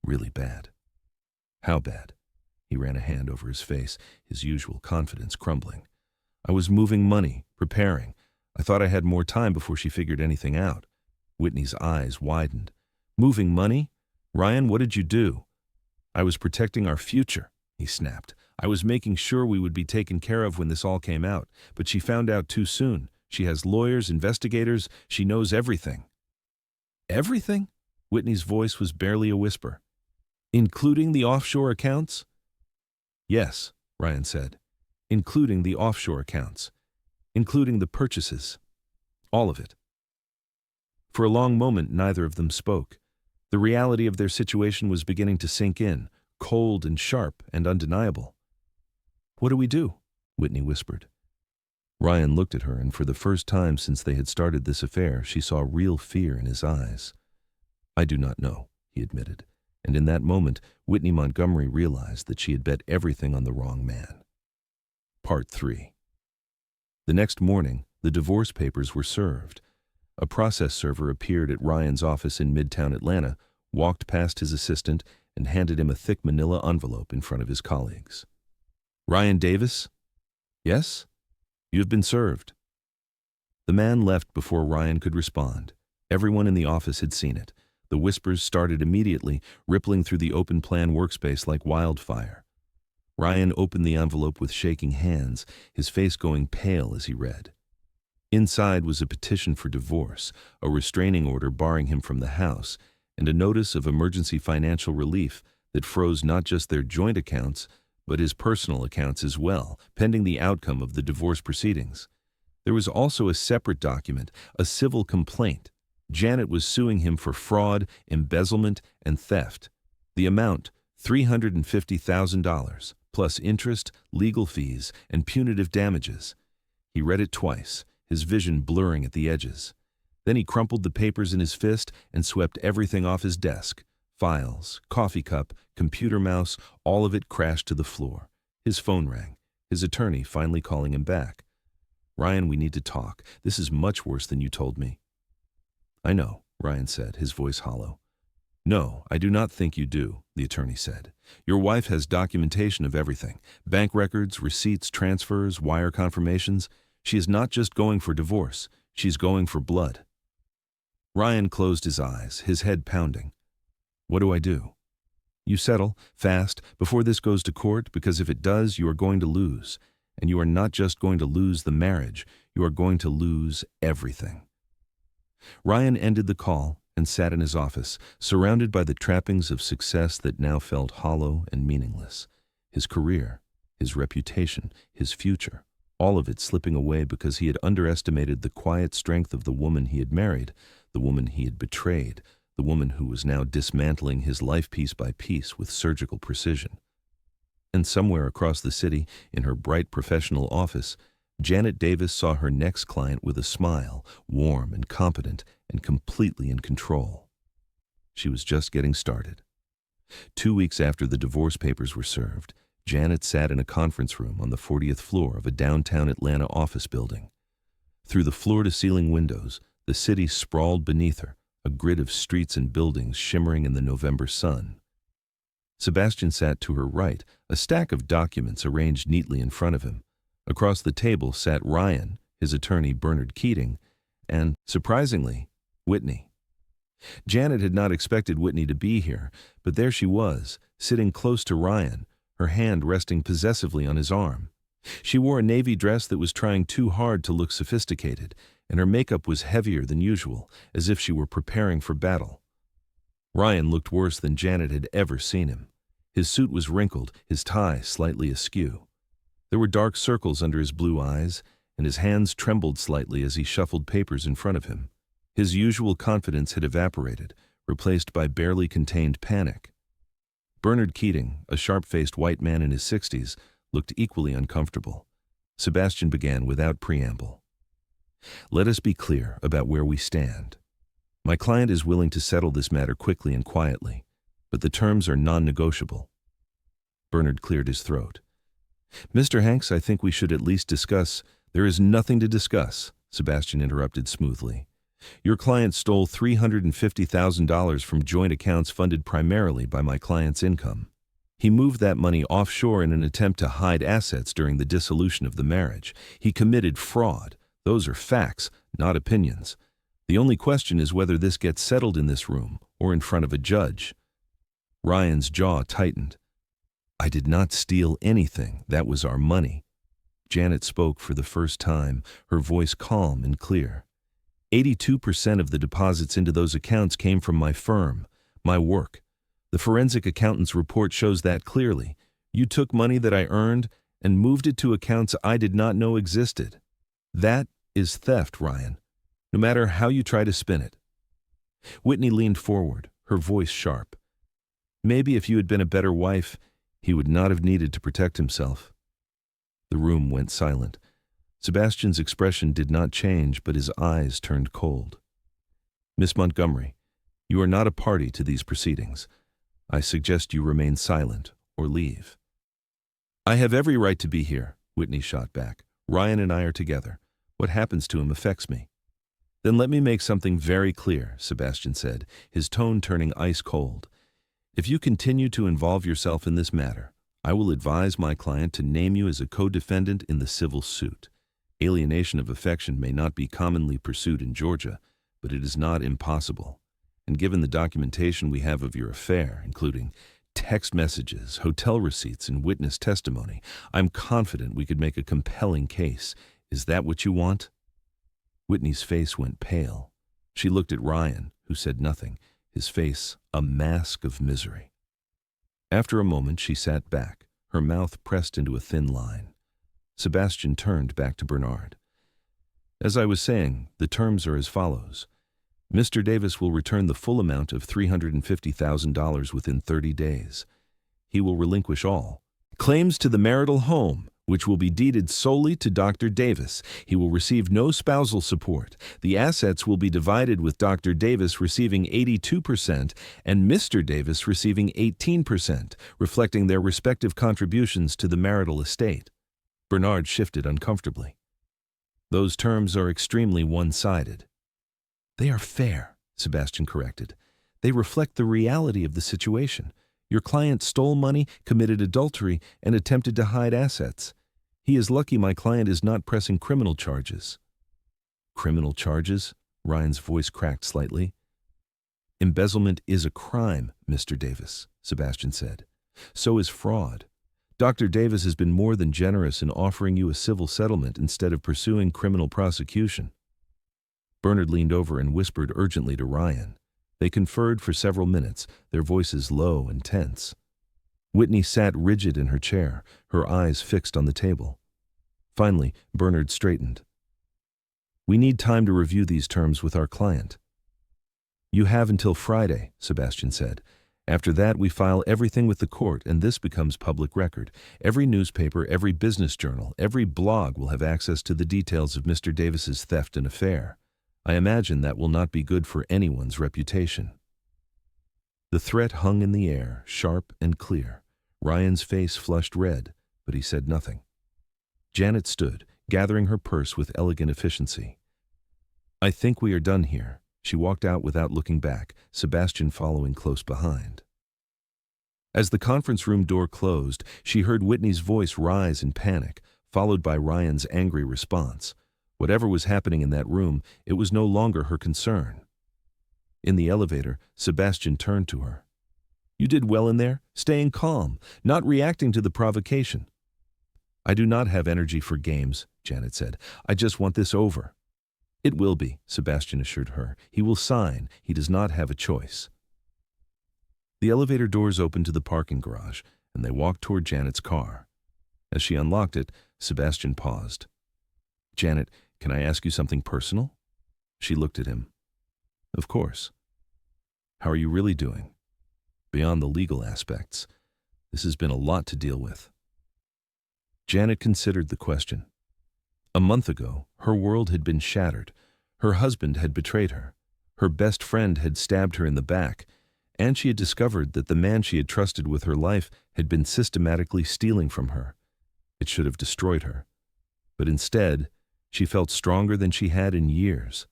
Really bad." "How bad?" He ran a hand over his face, his usual confidence crumbling. "I was moving money, preparing. I thought I had more time before she figured anything out." Whitney's eyes widened. "Moving money? Ryan, what did you do?" "I was protecting our future," he snapped. "I was making sure we would be taken care of when this all came out, but she found out too soon. She has lawyers, investigators, she knows everything." "Everything?" Whitney's voice was barely a whisper. "Including the offshore accounts?" "Yes," Ryan said. "Including the offshore accounts. Including the purchases. All of it." For a long moment, neither of them spoke. The reality of their situation was beginning to sink in, cold and sharp and undeniable. "What do we do?" Whitney whispered. Ryan looked at her, and for the first time since they had started this affair, she saw real fear in his eyes. "I do not know," he admitted, and in that moment, Whitney Montgomery realized that she had bet everything on the wrong man. Part 3. The next morning, the divorce papers were served. A process server appeared at Ryan's office in Midtown Atlanta, walked past his assistant, and handed him a thick manila envelope in front of his colleagues. "Ryan Davis?" "Yes?" "You have been served." The man left before Ryan could respond. Everyone in the office had seen it. The whispers started immediately, rippling through the open plan workspace like wildfire. Ryan opened the envelope with shaking hands, his face going pale as he read. Inside was a petition for divorce, a restraining order barring him from the house, and a notice of emergency financial relief that froze not just their joint accounts, but his personal accounts as well, pending the outcome of the divorce proceedings. There was also a separate document, a civil complaint. Janet was suing him for fraud, embezzlement, and theft. The amount, $350,000, plus interest, legal fees, and punitive damages. He read it twice, his vision blurring at the edges. Then he crumpled the papers in his fist and swept everything off his desk. Files, coffee cup, computer mouse, all of it crashed to the floor. His phone rang, his attorney finally calling him back. "Ryan, we need to talk. This is much worse than you told me." "I know," Ryan said, his voice hollow. "No, I do not think you do," the attorney said. "Your wife has documentation of everything. Bank records, receipts, transfers, wire confirmations. She is not just going for divorce. She's going for blood." Ryan closed his eyes, his head pounding. "What do I do?" "You settle, fast, before this goes to court, because if it does, you are going to lose. And you are not just going to lose the marriage, you are going to lose everything." Ryan ended the call and sat in his office, surrounded by the trappings of success that now felt hollow and meaningless. His career, his reputation, his future, all of it slipping away because he had underestimated the quiet strength of the woman he had married, the woman he had betrayed, the woman who was now dismantling his life piece by piece with surgical precision. And somewhere across the city, in her bright professional office, Janet Davis saw her next client with a smile, warm and competent and completely in control. She was just getting started. 2 weeks after the divorce papers were served, Janet sat in a conference room on the 40th floor of a downtown Atlanta office building. Through the floor-to-ceiling windows, the city sprawled beneath her, a grid of streets and buildings shimmering in the November sun. Sebastian sat to her right, a stack of documents arranged neatly in front of him. Across the table sat Ryan, his attorney Bernard Keating, and, surprisingly, Whitney. Janet had not expected Whitney to be here, but there she was, sitting close to Ryan, her hand resting possessively on his arm. She wore a navy dress that was trying too hard to look sophisticated, and her makeup was heavier than usual, as if she were preparing for battle. Ryan looked worse than Janet had ever seen him. His suit was wrinkled, his tie slightly askew. There were dark circles under his blue eyes, and his hands trembled slightly as he shuffled papers in front of him. His usual confidence had evaporated, replaced by barely contained panic. Bernard Keating, a sharp-faced white man in his 60s, looked equally uncomfortable. Sebastian began without preamble. "Let us be clear about where we stand. My client is willing to settle this matter quickly and quietly, but the terms are non-negotiable." Bernard cleared his throat. "Mr. Hanks, I think we should at least discuss—" "There is nothing to discuss," Sebastian interrupted smoothly. "Your client stole $350,000 from joint accounts funded primarily by my client's income. He moved that money offshore in an attempt to hide assets during the dissolution of the marriage. He committed fraud. Those are facts, not opinions. The only question is whether this gets settled in this room or in front of a judge." Ryan's jaw tightened. "I did not steal anything. That was our money." Janet spoke for the first time, her voice calm and clear. 82% of the deposits into those accounts came from my firm, my work. The forensic accountant's report shows that clearly. You took money that I earned and moved it to accounts I did not know existed. That is theft, Ryan, no matter how you try to spin it." Whitney leaned forward, her voice sharp. "Maybe if you had been a better wife, he would not have needed to protect himself." The room went silent. Sebastian's expression did not change, but his eyes turned cold. "Miss Montgomery, you are not a party to these proceedings. I suggest you remain silent or leave." "I have every right to be here," Whitney shot back. "Ryan and I are together. What happens to him affects me." "Then let me make something very clear," Sebastian said, his tone turning ice cold. "If you continue to involve yourself in this matter, I will advise my client to name you as a co-defendant in the civil suit. Alienation of affection may not be commonly pursued in Georgia, but it is not impossible. And given the documentation we have of your affair, including text messages, hotel receipts, and witness testimony, I'm confident we could make a compelling case. Is that what you want?" Whitney's face went pale. She looked at Ryan, who said nothing, his face a mask of misery. After a moment, she sat back, her mouth pressed into a thin line. Sebastian turned back to Bernard. "As I was saying, the terms are as follows. Mr. Davis will return the full amount of $350,000 within 30 days. He will relinquish all claims to the marital home, which will be deeded solely to Dr. Davis. He will receive no spousal support. The assets will be divided with Dr. Davis receiving 82% and Mr. Davis receiving 18%, reflecting their respective contributions to the marital estate." Bernard shifted uncomfortably. "Those terms are extremely one-sided." "They are fair," Sebastian corrected. "They reflect the reality of the situation. Your client stole money, committed adultery, and attempted to hide assets. He is lucky my client is not pressing criminal charges." "Criminal charges?" Ryan's voice cracked slightly. "Embezzlement is a crime, Mr. Davis," Sebastian said. "So is fraud. Dr. Davis has been more than generous in offering you a civil settlement instead of pursuing criminal prosecution." Bernard leaned over and whispered urgently to Ryan. They conferred for several minutes, their voices low and tense. Whitney sat rigid in her chair, her eyes fixed on the table. Finally, Bernard straightened. "We need time to review these terms with our client." "You have until Friday," Sebastian said. "After that, we file everything with the court, and this becomes public record. Every newspaper, every business journal, every blog will have access to the details of Mr. Davis's theft and affair. I imagine that will not be good for anyone's reputation." The threat hung in the air, sharp and clear. Ryan's face flushed red, but he said nothing. Janet stood, gathering her purse with elegant efficiency. "I think we are done here." She walked out without looking back, Sebastian following close behind. As the conference room door closed, she heard Whitney's voice rise in panic, followed by Ryan's angry response. Whatever was happening in that room, it was no longer her concern. In the elevator, Sebastian turned to her. "You did well in there, staying calm, not reacting to the provocation." "I do not have energy for games," Janet said. "I just want this over." "It will be," Sebastian assured her. "He will sign. He does not have a choice." The elevator doors opened to the parking garage, and they walked toward Janet's car. As she unlocked it, Sebastian paused. "Janet, can I ask you something personal?" She looked at him. "Of course." "How are you really doing? Beyond the legal aspects. This has been a lot to deal with." Janet considered the question. A month ago, her world had been shattered. Her husband had betrayed her. Her best friend had stabbed her in the back, and she had discovered that the man she had trusted with her life had been systematically stealing from her. It should have destroyed her. But instead, she felt stronger than she had in years.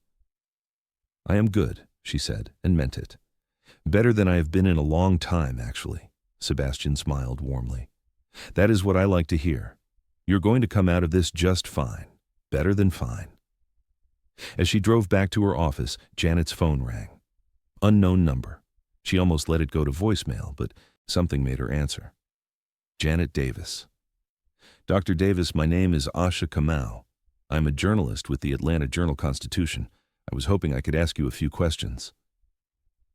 "I am good," she said, and meant it. "Better than I have been in a long time, actually." Sebastian smiled warmly. "That is what I like to hear. You're going to come out of this just fine. Better than fine." As she drove back to her office, Janet's phone rang. Unknown number. She almost let it go to voicemail, but something made her answer. Janet Davis. "Dr. Davis, my name is Asha Kamau. I'm a journalist with the Atlanta Journal-Constitution. I was hoping I could ask you a few questions."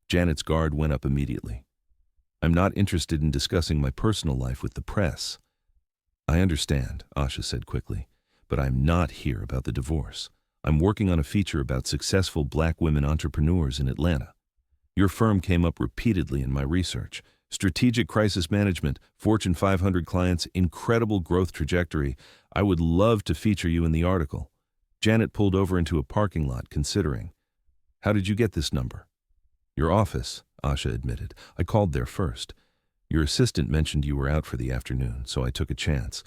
Janet's guard went up immediately. "I'm not interested in discussing my personal life with the press." "I understand," Asha said quickly, "but I'm not here about the divorce. I'm working on a feature about successful black women entrepreneurs in Atlanta. Your firm came up repeatedly in my research. Strategic crisis management, Fortune 500 clients, incredible growth trajectory. I would love to feature you in the article." Janet pulled over into a parking lot, considering. "How did you get this number?" "Your office," Asha admitted. "I called there first. Your assistant mentioned you were out for the afternoon, so I took a chance.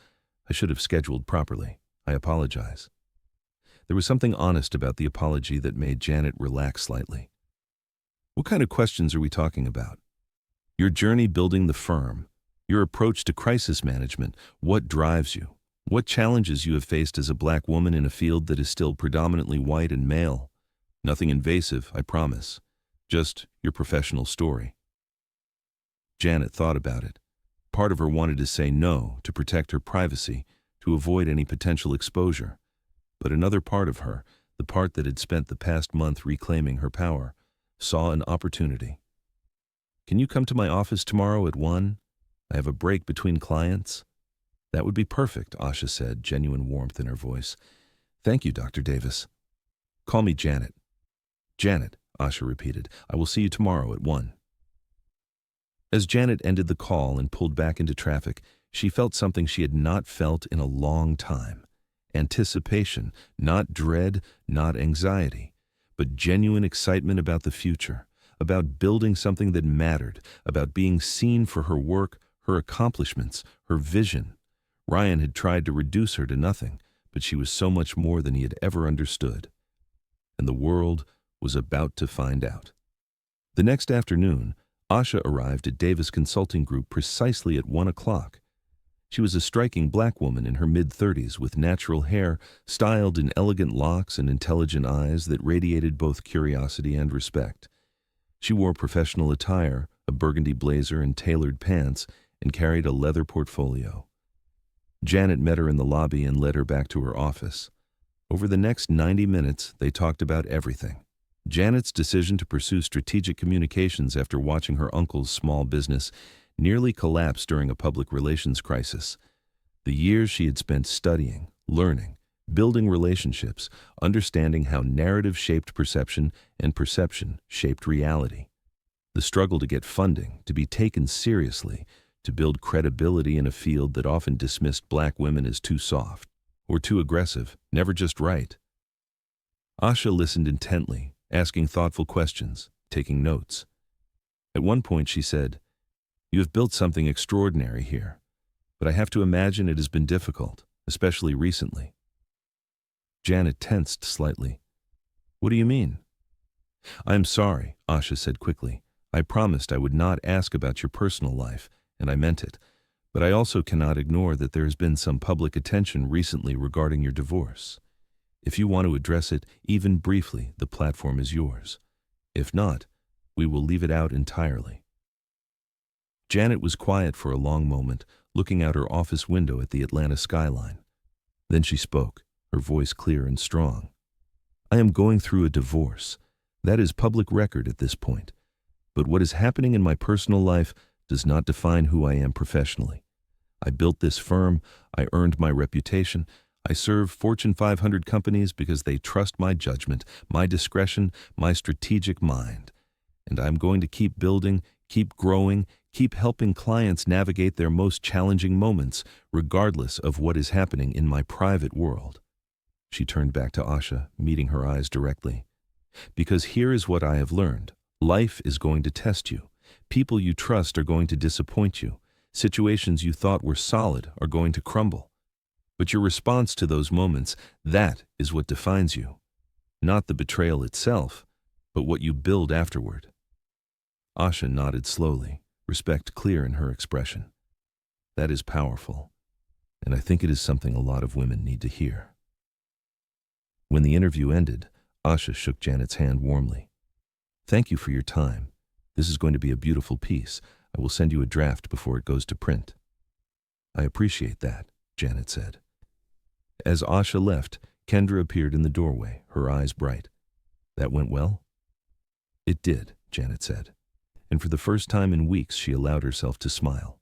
I should have scheduled properly. I apologize." There was something honest about the apology that made Janet relax slightly. "What kind of questions are we talking about?" "Your journey building the firm, your approach to crisis management, what drives you?" What challenges you have faced as a black woman in a field that is still predominantly white and male. Nothing invasive, I promise. Just your professional story. Janet thought about it. Part of her wanted to say no, to protect her privacy, to avoid any potential exposure. But another part of her, the part that had spent the past month reclaiming her power, saw an opportunity. Can you come to my office tomorrow at 1? I have a break between clients. That would be perfect, Asha said, genuine warmth in her voice. Thank you, Dr. Davis. Call me Janet. Janet, Asha repeated. I will see you tomorrow at 1. As Janet ended the call and pulled back into traffic, she felt something she had not felt in a long time. Anticipation, not dread, not anxiety, but genuine excitement about the future, about building something that mattered, about being seen for her work, her accomplishments, her vision. Ryan had tried to reduce her to nothing, but she was so much more than he had ever understood. And the world was about to find out. The next afternoon, Asha arrived at Davis Consulting Group precisely at 1 o'clock. She was a striking black woman in her mid-30s with natural hair styled in elegant locks and intelligent eyes that radiated both curiosity and respect. She wore professional attire, a burgundy blazer and tailored pants, and carried a leather portfolio. Janet met her in the lobby and led her back to her office. Over the next 90 minutes, they talked about everything. Janet's decision to pursue strategic communications after watching her uncle's small business nearly collapsed during a public relations crisis. The years she had spent studying, learning, building relationships, understanding how narrative shaped perception and perception shaped reality. The struggle to get funding, to be taken seriously, to build credibility in a field that often dismissed black women as too soft or too aggressive, never just right. Asha listened intently, asking thoughtful questions, taking notes. At one point she said, "You have built something extraordinary here, but I have to imagine it has been difficult, especially recently." Janet tensed slightly. "What do you mean?" "I am sorry," Asha said quickly. "I promised I would not ask about your personal life, and I meant it. But I also cannot ignore that there has been some public attention recently regarding your divorce. If you want to address it, even briefly, the platform is yours. If not, we will leave it out entirely." Janet was quiet for a long moment, looking out her office window at the Atlanta skyline. Then she spoke, her voice clear and strong. "I am going through a divorce. That is public record at this point. But what is happening in my personal life does not define who I am professionally. I built this firm, I earned my reputation, I serve Fortune 500 companies because they trust my judgment, my discretion, my strategic mind. And I'm going to keep building, keep growing, keep helping clients navigate their most challenging moments, regardless of what is happening in my private world." She turned back to Asha, meeting her eyes directly. "Because here is what I have learned. Life is going to test you. People you trust are going to disappoint you. Situations you thought were solid are going to crumble. But your response to those moments, that is what defines you. Not the betrayal itself, but what you build afterward." Asha nodded slowly, respect clear in her expression. "That is powerful, and I think it is something a lot of women need to hear." When the interview ended, Asha shook Janet's hand warmly. "Thank you for your time. This is going to be a beautiful piece. I will send you a draft before it goes to print." "I appreciate that," Janet said. As Asha left, Kendra appeared in the doorway, her eyes bright. "That went well?" "It did," Janet said. And for the first time in weeks, she allowed herself to smile.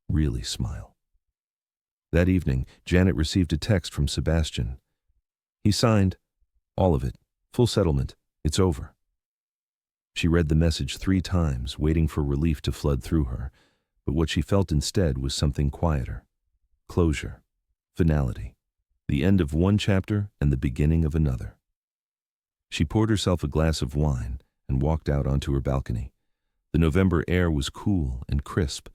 Really smile. That evening, Janet received a text from Sebastian. He signed, "All of it. Full settlement. It's over." She read the message 3 times, waiting for relief to flood through her, but what she felt instead was something quieter. Closure. Finality. The end of one chapter and the beginning of another. She poured herself a glass of wine and walked out onto her balcony. The November air was cool and crisp.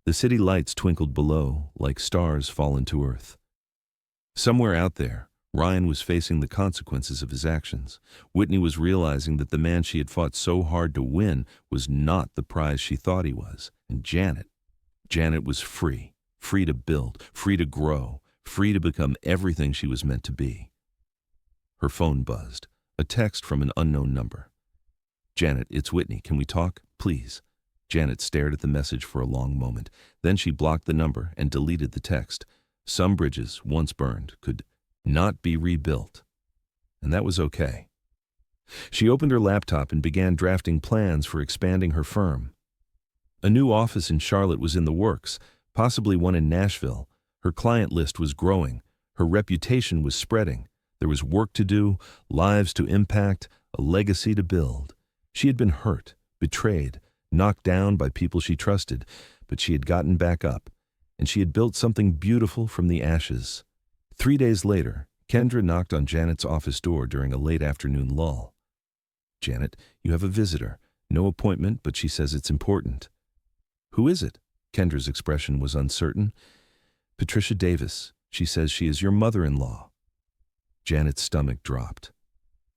The city lights twinkled below, like stars fallen to earth. Somewhere out there, Ryan was facing the consequences of his actions. Whitney was realizing that the man she had fought so hard to win was not the prize she thought he was. And Janet was free to build, free to grow, free to become everything she was meant to be. Her phone buzzed, a text from an unknown number. "Janet, it's Whitney. Can we talk, please?" Janet stared at the message for a long moment. Then she blocked the number and deleted the text. Some bridges, once burned, could not be rebuilt. And that was okay. She opened her laptop and began drafting plans for expanding her firm. A new office in Charlotte was in the works, possibly one in Nashville. Her client list was growing. Her reputation was spreading. There was work to do, lives to impact, a legacy to build. She had been hurt, betrayed, knocked down by people she trusted, but she had gotten back up, and she had built something beautiful from the ashes. 3 days later, Kendra knocked on Janet's office door during a late afternoon lull. "Janet, you have a visitor. No appointment, but she says it's important." "Who is it?" Kendra's expression was uncertain. "Patricia Davis. She says she is your mother-in-law." Janet's stomach dropped.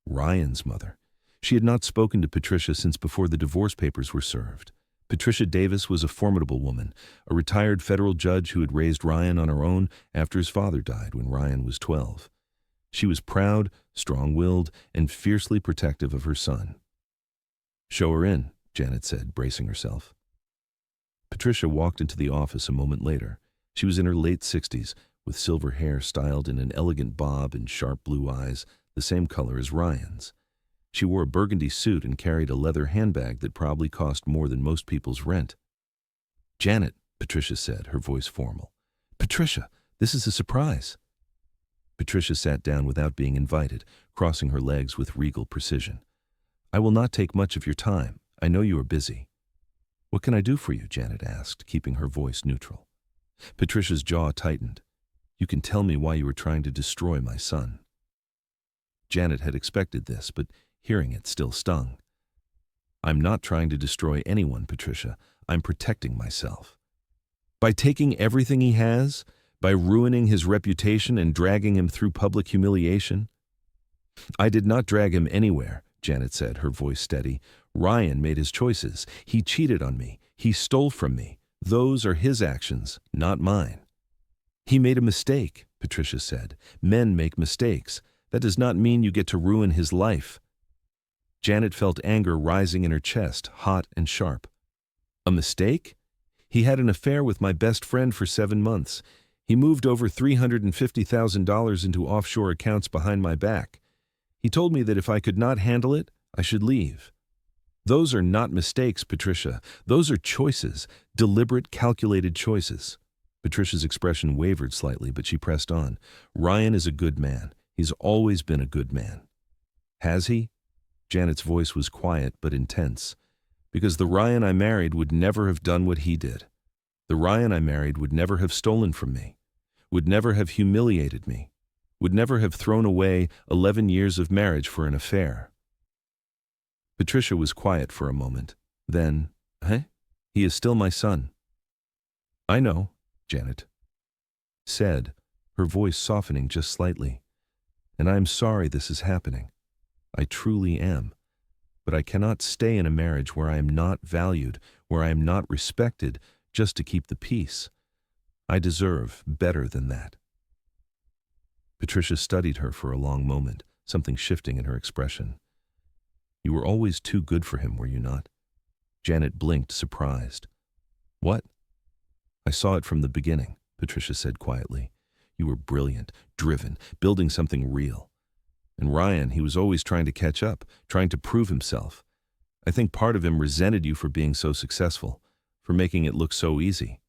Ryan's mother. She had not spoken to Patricia since before the divorce papers were served. Patricia Davis was a formidable woman, a retired federal judge who had raised Ryan on her own after his father died when Ryan was 12. She was proud, strong-willed, and fiercely protective of her son. "Show her in," Janet said, bracing herself. Patricia walked into the office a moment later. She was in her late 60s, with silver hair styled in an elegant bob and sharp blue eyes, the same color as Ryan's. She wore a burgundy suit and carried a leather handbag that probably cost more than most people's rent. "Janet," Patricia said, her voice formal. "Patricia, this is a surprise." Patricia sat down without being invited, crossing her legs with regal precision. "I will not take much of your time. I know you are busy." "What can I do for you?" Janet asked, keeping her voice neutral. Patricia's jaw tightened. "You can tell me why you were trying to destroy my son." Janet had expected this, but hearing it still stung. "I'm not trying to destroy anyone, Patricia. I'm protecting myself. By taking everything he has, by ruining his reputation and dragging him through public humiliation." "I did not drag him anywhere," Janet said, her voice steady. "Ryan made his choices. He cheated on me. He stole from me. Those are his actions, not mine." "He made a mistake," Patricia said. "Men make mistakes. That does not mean you get to ruin his life." Janet felt anger rising in her chest, hot and sharp. "A mistake? He had an affair with my best friend for 7 months. He moved over $350,000 into offshore accounts behind my back. He told me that if I could not handle it, I should leave. Those are not mistakes, Patricia. Those are choices, deliberate, calculated choices." Patricia's expression wavered slightly, but she pressed on. "Ryan is a good man. He's always been a good man." "Has he?" Janet's voice was quiet but intense. "Because the Ryan I married would never have done what he did. The Ryan I married would never have stolen from me, would never have humiliated me, would never have thrown away 11 years of marriage for an affair." Patricia was quiet for a moment. Then, "He is still my son." "I know," Janet said, her voice softening just slightly. "And I am sorry this is happening. I truly am. But I cannot stay in a marriage where I am not valued, where I am not respected, just to keep the peace. I deserve better than that." Patricia studied her for a long moment, something shifting in her expression. "You were always too good for him, were you not?" Janet blinked, surprised. "What?" "I saw it from the beginning," Patricia said quietly. "You were brilliant, driven, building something real. And Ryan, he was always trying to catch up, trying to prove himself. I think part of him resented you for being so successful, for making it look so easy."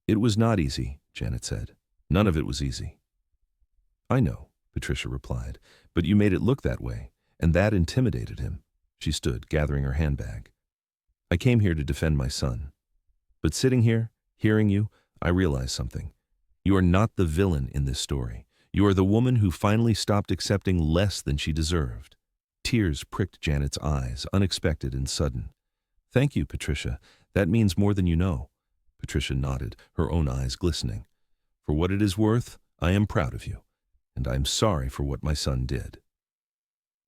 "It was not easy," Janet said. "None of it was easy." "I know," Patricia replied, "but you made it look that way, and that intimidated him." She stood, gathering her handbag. "I came here to defend my son. But sitting here, hearing you, I realize something. You are not the villain in this story. You are the woman who finally stopped accepting less than she deserved." Tears pricked Janet's eyes, unexpected and sudden. "Thank you, Patricia. That means more than you know." Patricia nodded, her own eyes glistening. "For what it is worth, I am proud of you, and I am sorry for what my son did."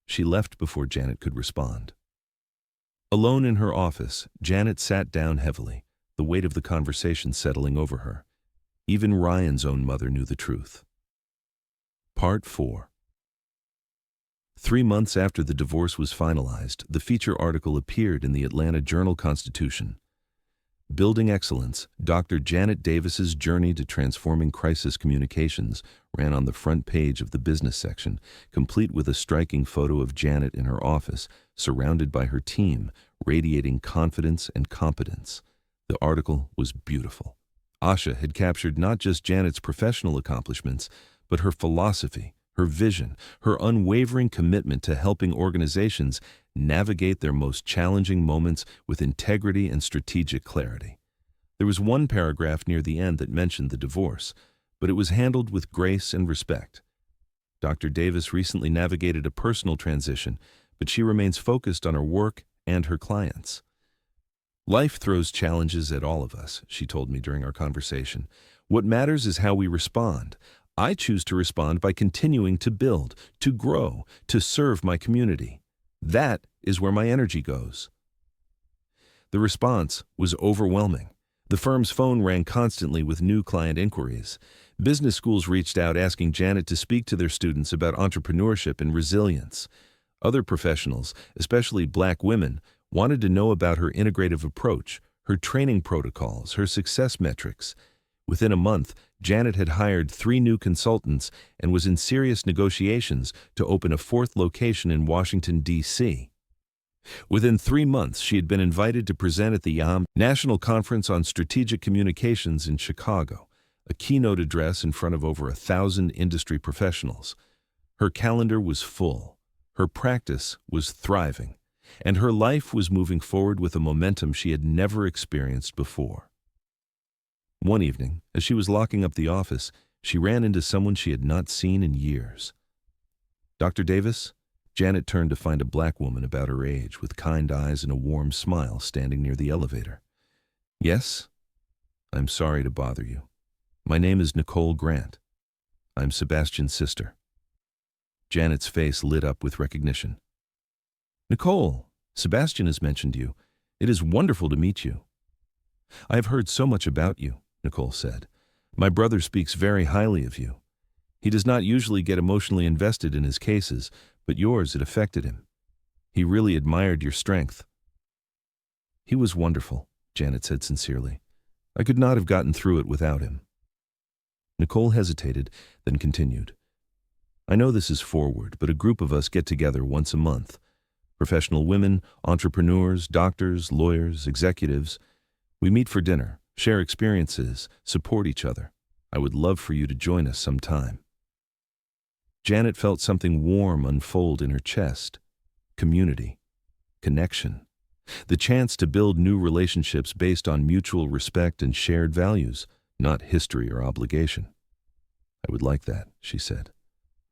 She left before Janet could respond. Alone in her office, Janet sat down heavily, the weight of the conversation settling over her. Even Ryan's own mother knew the truth. Part 4. 3 months after the divorce was finalized, the feature article appeared in the Atlanta Journal-Constitution. Building Excellence, Dr. Janet Davis's Journey to Transforming Crisis Communications ran on the front page of the business section, complete with a striking photo of Janet in her office, surrounded by her team, radiating confidence and competence. The article was beautiful. Asha had captured not just Janet's professional accomplishments, but her philosophy, her vision, her unwavering commitment to helping organizations navigate their most challenging moments with integrity and strategic clarity. There was one paragraph near the end that mentioned the divorce, but it was handled with grace and respect. Dr. Davis recently navigated a personal transition, but she remains focused on her work and her clients. Life throws challenges at all of us, she told me during our conversation. What matters is how we respond. I choose to respond by continuing to build, to grow, to serve my community. That is where my energy goes. The response was overwhelming. The firm's phone rang constantly with new client inquiries. Business schools reached out asking Janet to speak to their students about entrepreneurship and resilience. Other professionals, especially Black women, wanted to know about her integrative approach, her training protocols, her success metrics. Within a month, Janet had hired 3 new consultants and was in serious negotiations to open a 4th location in Washington, D.C. Within 3 months, she had been invited to present at the YAM National Conference on Strategic Communications in Chicago, a keynote address in front of over 1,000 industry professionals. Her calendar was full, her practice was thriving, and her life was moving forward with a momentum she had never experienced before. One evening, as she was locking up the office, she ran into someone she had not seen in years. "Dr. Davis?" Janet turned to find a Black woman about her age, with kind eyes and a warm smile, standing near the elevator. "Yes? I'm sorry to bother you. My name is Nicole Grant. I'm Sebastian's sister." Janet's face lit up with recognition. "Nicole, Sebastian has mentioned you. It is wonderful to meet you." "I have heard so much about you," Nicole said. "My brother speaks very highly of you. He does not usually get emotionally invested in his cases, but yours, it affected him. He really admired your strength." "He was wonderful," Janet said sincerely. "I could not have gotten through it without him." Nicole hesitated, then continued. "I know this is forward, but a group of us get together once a month. Professional women, entrepreneurs, doctors, lawyers, executives. We meet for dinner, share experiences, support each other. I would love for you to join us sometime." Janet felt something warm unfold in her chest. Community. Connection. The chance to build new relationships based on mutual respect and shared values, not history or obligation. "I would like that," she said.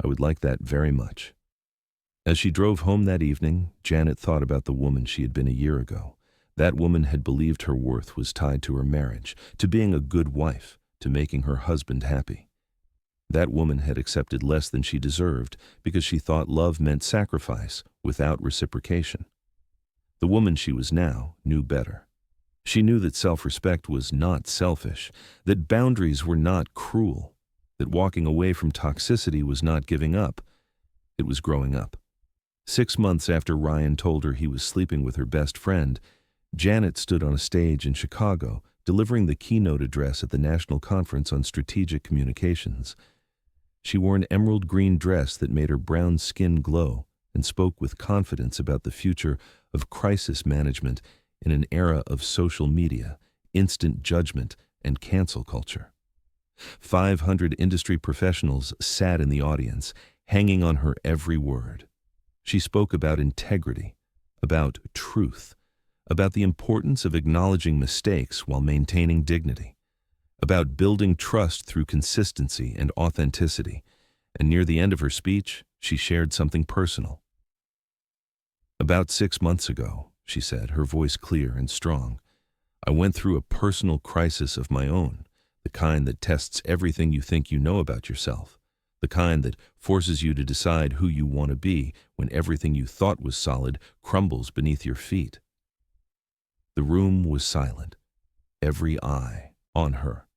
"I would like that very much." As she drove home that evening, Janet thought about the woman she had been a year ago. That woman had believed her worth was tied to her marriage, to being a good wife, to making her husband happy. That woman had accepted less than she deserved because she thought love meant sacrifice without reciprocation. The woman she was now knew better. She knew that self-respect was not selfish, that boundaries were not cruel, that walking away from toxicity was not giving up. It was growing up. 6 months after Ryan told her he was sleeping with her best friend, Janet stood on a stage in Chicago, delivering the keynote address at the National Conference on Strategic Communications. She wore an emerald green dress that made her brown skin glow and spoke with confidence about the future of crisis management in an era of social media, instant judgment, and cancel culture. 500 industry professionals sat in the audience, hanging on her every word. She spoke about integrity, about truth, about the importance of acknowledging mistakes while maintaining dignity, about building trust through consistency and authenticity, and near the end of her speech, she shared something personal. "About 6 months ago," she said, her voice clear and strong, "I went through a personal crisis of my own, the kind that tests everything you think you know about yourself, the kind that forces you to decide who you want to be when everything you thought was solid crumbles beneath your feet." The room was silent, every eye on her.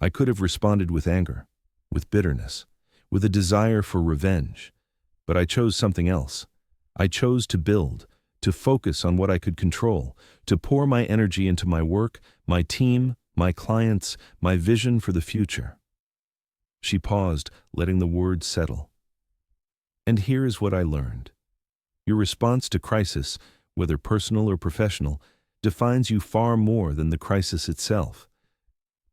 I could have responded with anger, with bitterness, with a desire for revenge, but I chose something else. I chose to build, to focus on what I could control, to pour my energy into my work, my team, my clients, my vision for the future. She paused, letting the words settle. And here is what I learned. Your response to crisis, whether personal or professional, defines you far more than the crisis itself.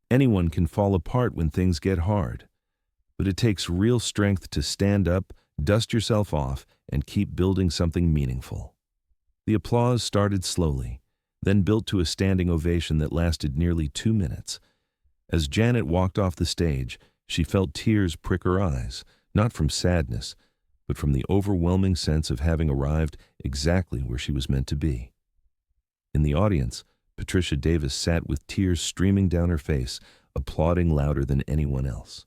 Anyone can fall apart when things get hard, but it takes real strength to stand up, dust yourself off, and keep building something meaningful. The applause started slowly, then built to a standing ovation that lasted nearly 2 minutes. As Janet walked off the stage, she felt tears prick her eyes, not from sadness, but from the overwhelming sense of having arrived exactly where she was meant to be. In the audience, Patricia Davis sat with tears streaming down her face, applauding louder than anyone else.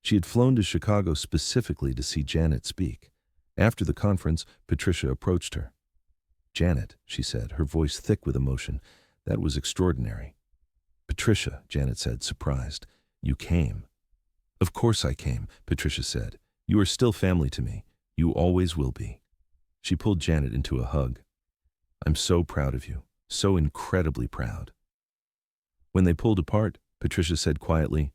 She had flown to Chicago specifically to see Janet speak. After the conference, Patricia approached her. "Janet," she said, her voice thick with emotion, "that was extraordinary." "Patricia," Janet said, surprised, "you came." "Of course I came," Patricia said. "You are still family to me. You always will be." She pulled Janet into a hug. "I'm so proud of you, so incredibly proud." When they pulled apart, Patricia said quietly,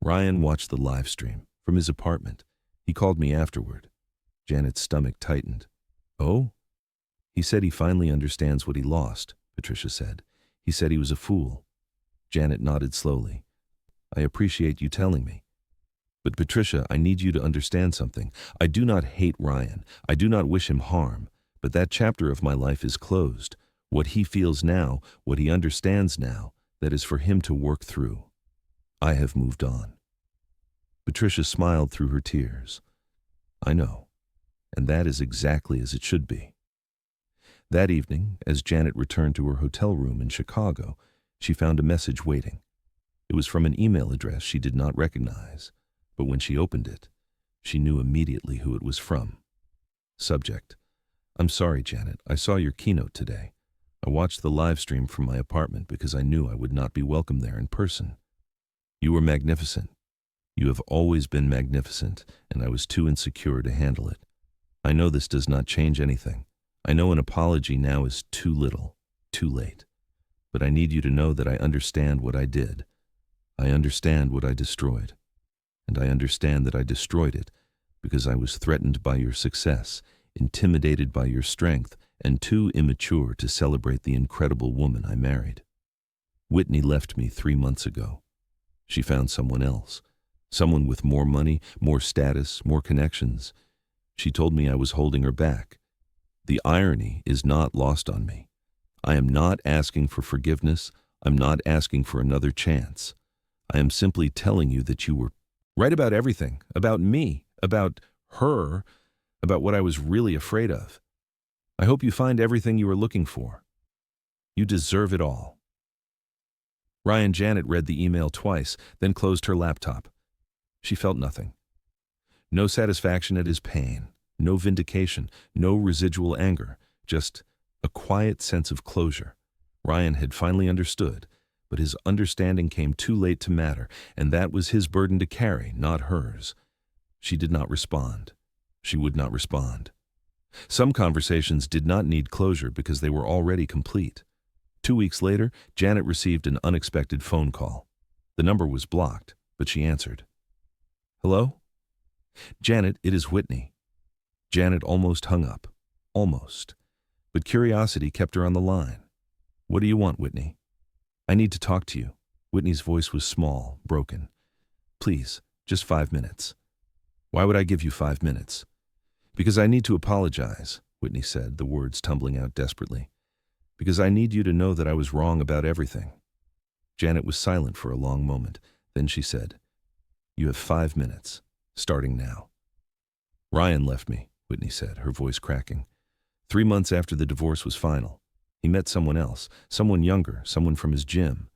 "Ryan watched the live stream from his apartment. He called me afterward." Janet's stomach tightened. "Oh?" "He said he finally understands what he lost," Patricia said. "He said he was a fool." Janet nodded slowly. "I appreciate you telling me. But Patricia, I need you to understand something. I do not hate Ryan. I do not wish him harm. But that chapter of my life is closed. What he feels now, what he understands now, that is for him to work through. I have moved on." Patricia smiled through her tears. "I know. And that is exactly as it should be." That evening, as Janet returned to her hotel room in Chicago, she found a message waiting. It was from an email address she did not recognize, but when she opened it, she knew immediately who it was from. Subject: "I'm sorry, Janet, I saw your keynote today. I watched the live stream from my apartment because I knew I would not be welcome there in person. You were magnificent. You have always been magnificent, and I was too insecure to handle it. I know this does not change anything. I know an apology now is too little, too late. But I need you to know that I understand what I did. I understand what I destroyed. And I understand that I destroyed it because I was threatened by your success, intimidated by your strength, and too immature to celebrate the incredible woman I married. Whitney left me 3 months ago. She found someone else, someone with more money, more status, more connections. She told me I was holding her back. The irony is not lost on me. I am not asking for forgiveness. I'm not asking for another chance. I am simply telling you that you were right about everything, about me, about her, about what I was really afraid of. I hope you find everything you are looking for. You deserve it all." Janet read the email twice, then closed her laptop. She felt nothing. No satisfaction at his pain, no vindication, no residual anger, just a quiet sense of closure. Ryan had finally understood, but his understanding came too late to matter, and that was his burden to carry, not hers. She did not respond. She would not respond. Some conversations did not need closure because they were already complete. 2 weeks later, Janet received an unexpected phone call. The number was blocked, but she answered. "Hello?" "Janet, it is Whitney." Janet almost hung up. Almost. But curiosity kept her on the line. "What do you want, Whitney?" "I need to talk to you." Whitney's voice was small, broken. "Please, just 5 minutes." "Why would I give you 5 minutes?" "Because I need to apologize," Whitney said, the words tumbling out desperately. "Because I need you to know that I was wrong about everything." Janet was silent for a long moment. Then she said, "You have 5 minutes, starting now." "Ryan left me," Whitney said, her voice cracking. 3 months after the divorce was final. He met someone else, someone younger, someone from his gym.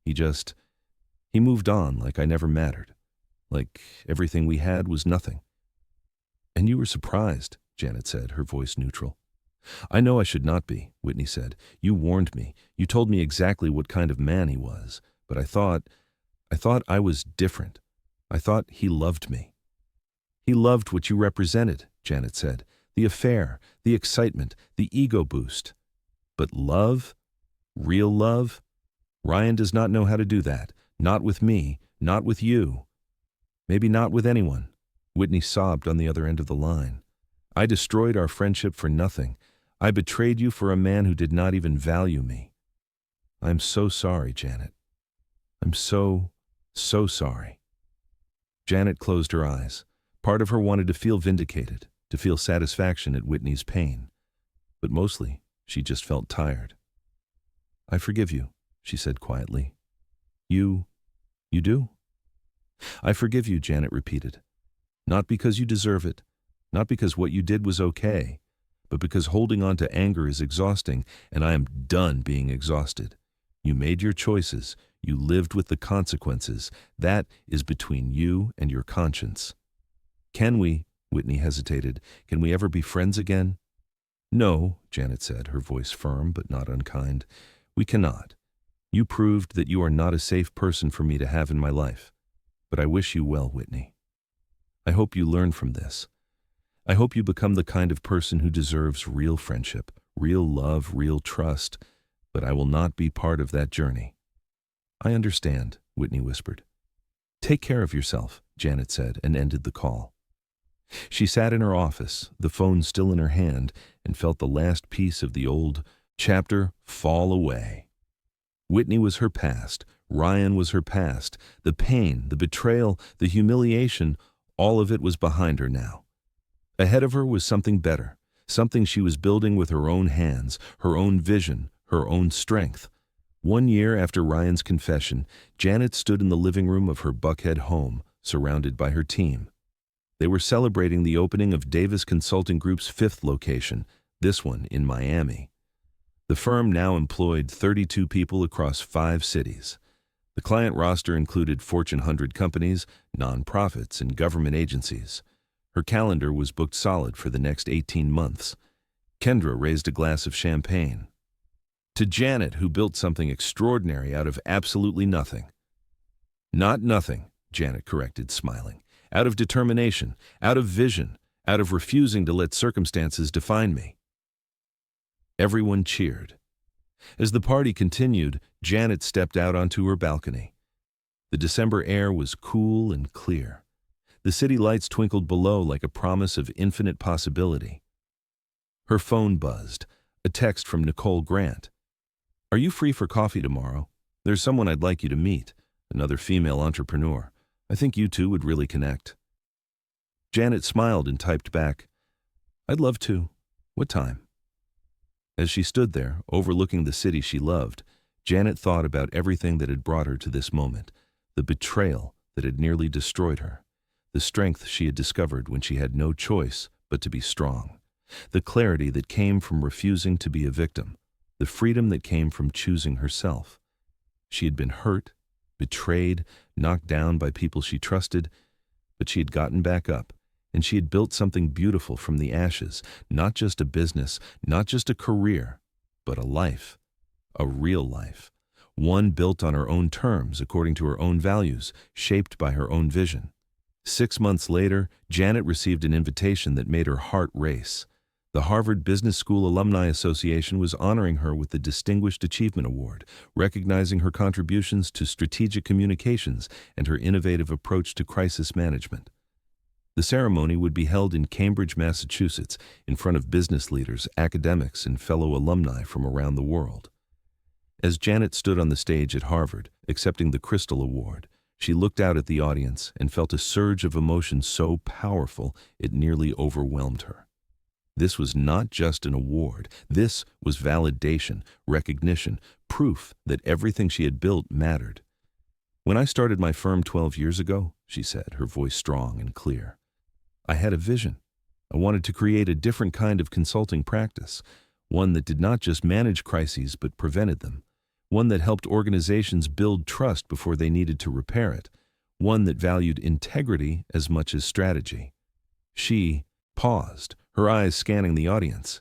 He moved on like I never mattered. Like everything we had was nothing." "And you were surprised," Janet said, her voice neutral. "I know I should not be," Whitney said. "You warned me. You told me exactly what kind of man he was. But I thought I thought I was different. I thought he loved me. He loved what you represented, Janet said. The affair, the excitement, the ego boost. But love? Real love? Ryan does not know how to do that. Not with me, not with you. Maybe not with anyone. Whitney sobbed on the other end of the line. I destroyed our friendship for nothing. I betrayed you for a man who did not even value me. I'm so sorry, Janet. I'm so sorry. Janet closed her eyes. Part of her wanted to feel vindicated, to feel satisfaction at Whitney's pain. But mostly, she just felt tired. I forgive you, she said quietly. You do? I forgive you, Janet repeated. Not because you deserve it, not because what you did was okay, but because holding on to anger is exhausting, and I am done being exhausted. You made your choices. You lived with the consequences. That is between you and your conscience. Can we, Whitney hesitated, can we ever be friends again? No, Janet said, her voice firm but not unkind. We cannot. You proved that you are not a safe person for me to have in my life. But I wish you well, Whitney. I hope you learn from this. I hope you become the kind of person who deserves real friendship, real love, real trust, but I will not be part of that journey. I understand, Whitney whispered. Take care of yourself, Janet said, and ended the call. She sat in her office, the phone still in her hand, and felt the last piece of the old chapter fall away. Whitney was her past. Ryan was her past. The pain, the betrayal, the humiliation, all of it was behind her now. Ahead of her was something better, something she was building with her own hands, her own vision, her own strength. 1 year after Ryan's confession, Janet stood in the living room of her Buckhead home, surrounded by her team. They were celebrating the opening of Davis Consulting Group's 5th location, this one in Miami. The firm now employed 32 people across 5 cities. The client roster included Fortune 100 companies, nonprofits, and government agencies. Her calendar was booked solid for the next 18 months. Kendra raised a glass of champagne. To Janet, who built something extraordinary out of absolutely nothing. Not nothing, Janet corrected, smiling. Out of determination, out of vision, out of refusing to let circumstances define me. Everyone cheered. As the party continued, Janet stepped out onto her balcony. The December air was cool and clear. The city lights twinkled below like a promise of infinite possibility. Her phone buzzed, a text from Nicole Grant. Are you free for coffee tomorrow? There's someone I'd like you to meet, another female entrepreneur. I think you two would really connect. Janet smiled and typed back, I'd love to. What time? As she stood there, overlooking the city she loved, Janet thought about everything that had brought her to this moment, the betrayal that had nearly destroyed her, the strength she had discovered when she had no choice but to be strong, the clarity that came from refusing to be a victim, the freedom that came from choosing herself. She had been hurt, betrayed, knocked down by people she trusted, but she had gotten back up, and she had built something beautiful from the ashes, not just a business, not just a career, but a life, a real life, one built on her own terms, according to her own values, shaped by her own vision. 6 months later, Janet received an invitation that made her heart race. The Harvard Business School Alumni Association was honoring her with the Distinguished Achievement Award, recognizing her contributions to strategic communications and her innovative approach to crisis management. The ceremony would be held in Cambridge, Massachusetts, in front of business leaders, academics, and fellow alumni from around the world. As Janet stood on the stage at Harvard, accepting the Crystal Award, she looked out at the audience and felt a surge of emotion so powerful it nearly overwhelmed her. This was not just an award. This was validation, recognition, proof that everything she had built mattered. When I started my firm 12 years ago, she said, her voice strong and clear, I had a vision. I wanted to create a different kind of consulting practice, one that did not just manage crises but prevented them, one that helped organizations build trust before they needed to repair it, one that valued integrity as much as strategy. She paused, her eyes scanning the audience.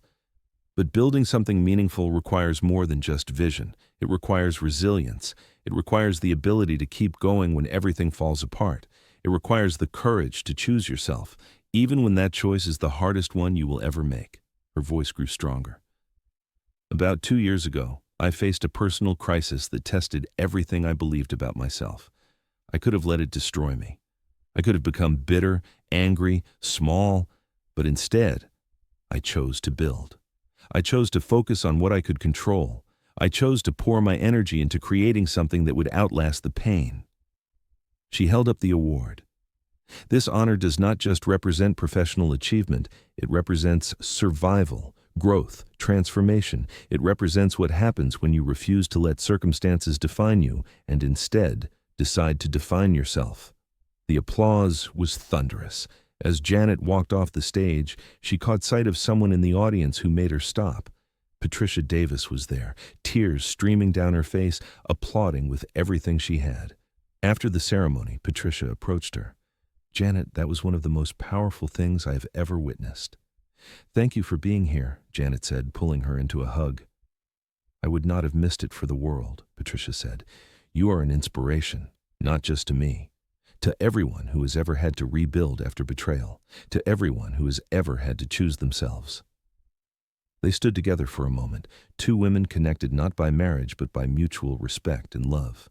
But building something meaningful requires more than just vision. It requires resilience. It requires the ability to keep going when everything falls apart. It requires the courage to choose yourself, even when that choice is the hardest one you will ever make. Her voice grew stronger. About 2 years ago, I faced a personal crisis that tested everything I believed about myself. I could have let it destroy me. I could have become bitter, angry, small, but instead, I chose to build. I chose to focus on what I could control. I chose to pour my energy into creating something that would outlast the pain. She held up the award. This honor does not just represent professional achievement, it represents survival, growth, transformation. It represents what happens when you refuse to let circumstances define you and instead decide to define yourself. The applause was thunderous. As Janet walked off the stage, she caught sight of someone in the audience who made her stop. Patricia Davis was there, tears streaming down her face, applauding with everything she had. After the ceremony, Patricia approached her. "Janet, that was one of the most powerful things I have ever witnessed." "Thank you for being here," Janet said, pulling her into a hug. "I would not have missed it for the world," Patricia said. "You are an inspiration, not just to me, to everyone who has ever had to rebuild after betrayal, to everyone who has ever had to choose themselves." They stood together for a moment, two women connected not by marriage but by mutual respect and love.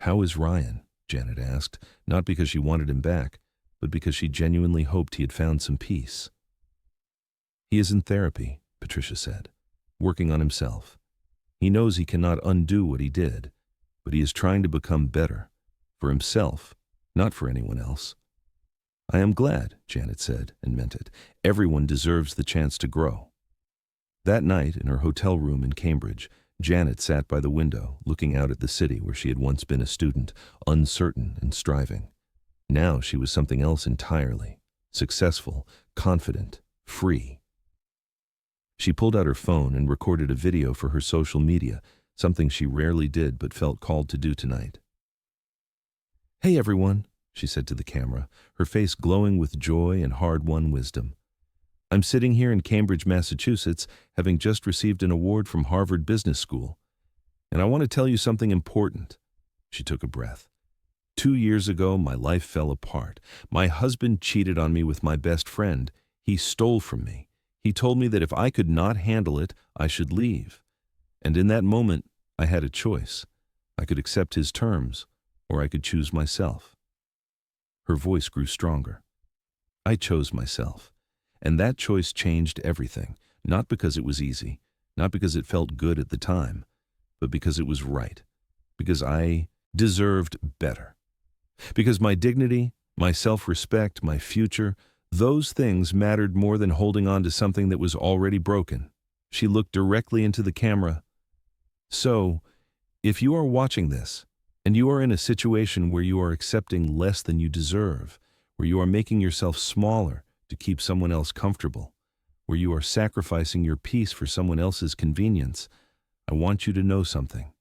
"How is Ryan?" Janet asked, not because she wanted him back, but because she genuinely hoped he had found some peace. "He is in therapy," Patricia said, "working on himself. He knows he cannot undo what he did, but he is trying to become better, for himself, not for anyone else." "I am glad," Janet said, and meant it. "Everyone deserves the chance to grow." That night, in her hotel room in Cambridge, Janet sat by the window, looking out at the city where she had once been a student, uncertain and striving. Now she was something else entirely, successful, confident, free. She pulled out her phone and recorded a video for her social media, something she rarely did but felt called to do tonight. "Hey everyone," she said to the camera, her face glowing with joy and hard-won wisdom. "I'm sitting here in Cambridge, Massachusetts, having just received an award from Harvard Business School. And I want to tell you something important." She took a breath. 2 years ago, my life fell apart. My husband cheated on me with my best friend. He stole from me. He told me that if I could not handle it, I should leave. And in that moment, I had a choice. I could accept his terms, or I could choose myself. Her voice grew stronger. I chose myself. And that choice changed everything, not because it was easy, not because it felt good at the time, but because it was right, because I deserved better. Because my dignity, my self-respect, my future, those things mattered more than holding on to something that was already broken. She looked directly into the camera. So, if you are watching this, and you are in a situation where you are accepting less than you deserve, where you are making yourself smaller to keep someone else comfortable, where you are sacrificing your peace for someone else's convenience, I want you to know something.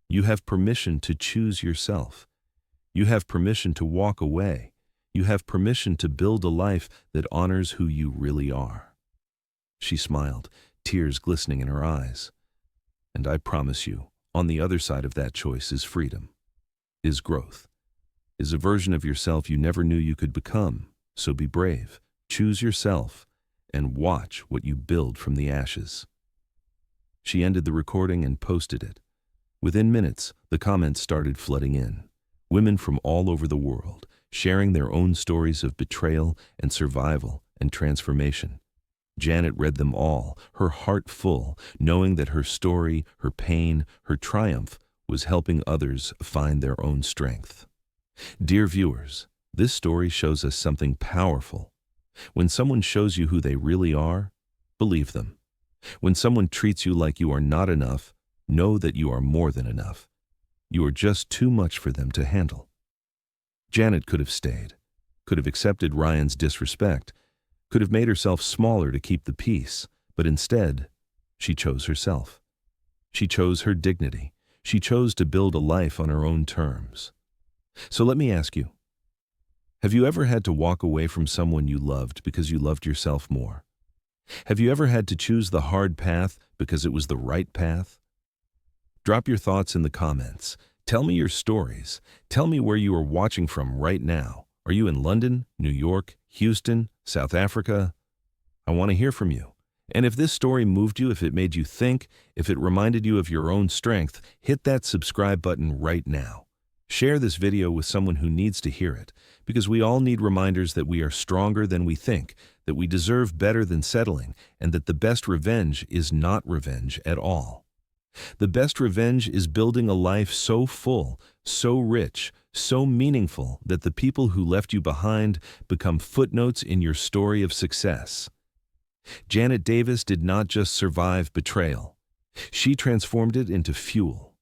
You have permission to choose yourself. You have permission to walk away. You have permission to build a life that honors who you really are. She smiled, tears glistening in her eyes. And I promise you, on the other side of that choice is freedom, is growth, is a version of yourself you never knew you could become. So be brave. Choose yourself, and watch what you build from the ashes. She ended the recording and posted it. Within minutes, the comments started flooding in. Women from all over the world, sharing their own stories of betrayal and survival and transformation. Janet read them all, her heart full, knowing that her story, her pain, her triumph was helping others find their own strength. Dear viewers, this story shows us something powerful. When someone shows you who they really are, believe them. When someone treats you like you are not enough, know that you are more than enough. You are just too much for them to handle. Janet could have stayed, could have accepted Ryan's disrespect, could have made herself smaller to keep the peace, but instead, she chose herself. She chose her dignity. She chose to build a life on her own terms. So let me ask you, have you ever had to walk away from someone you loved because you loved yourself more? Have you ever had to choose the hard path because it was the right path? Drop your thoughts in the comments. Tell me your stories. Tell me where you are watching from right now. Are you in London, New York, Houston, South Africa? I want to hear from you. And if this story moved you, if it made you think, if it reminded you of your own strength, hit that subscribe button right now. Share this video with someone who needs to hear it, because we all need reminders that we are stronger than we think, that we deserve better than settling, and that the best revenge is not revenge at all. The best revenge is building a life so full, so rich, so meaningful that the people who left you behind become footnotes in your story of success. Janet Davis did not just survive betrayal. She transformed it into fuel.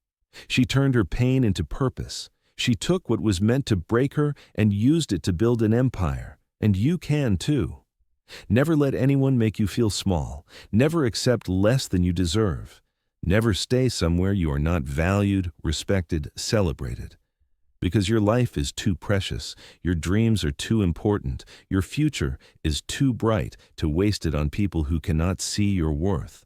She turned her pain into purpose. She took what was meant to break her and used it to build an empire. And you can too. Never let anyone make you feel small. Never accept less than you deserve. Never stay somewhere you are not valued, respected, celebrated. Because your life is too precious, your dreams are too important, your future is too bright to waste it on people who cannot see your worth.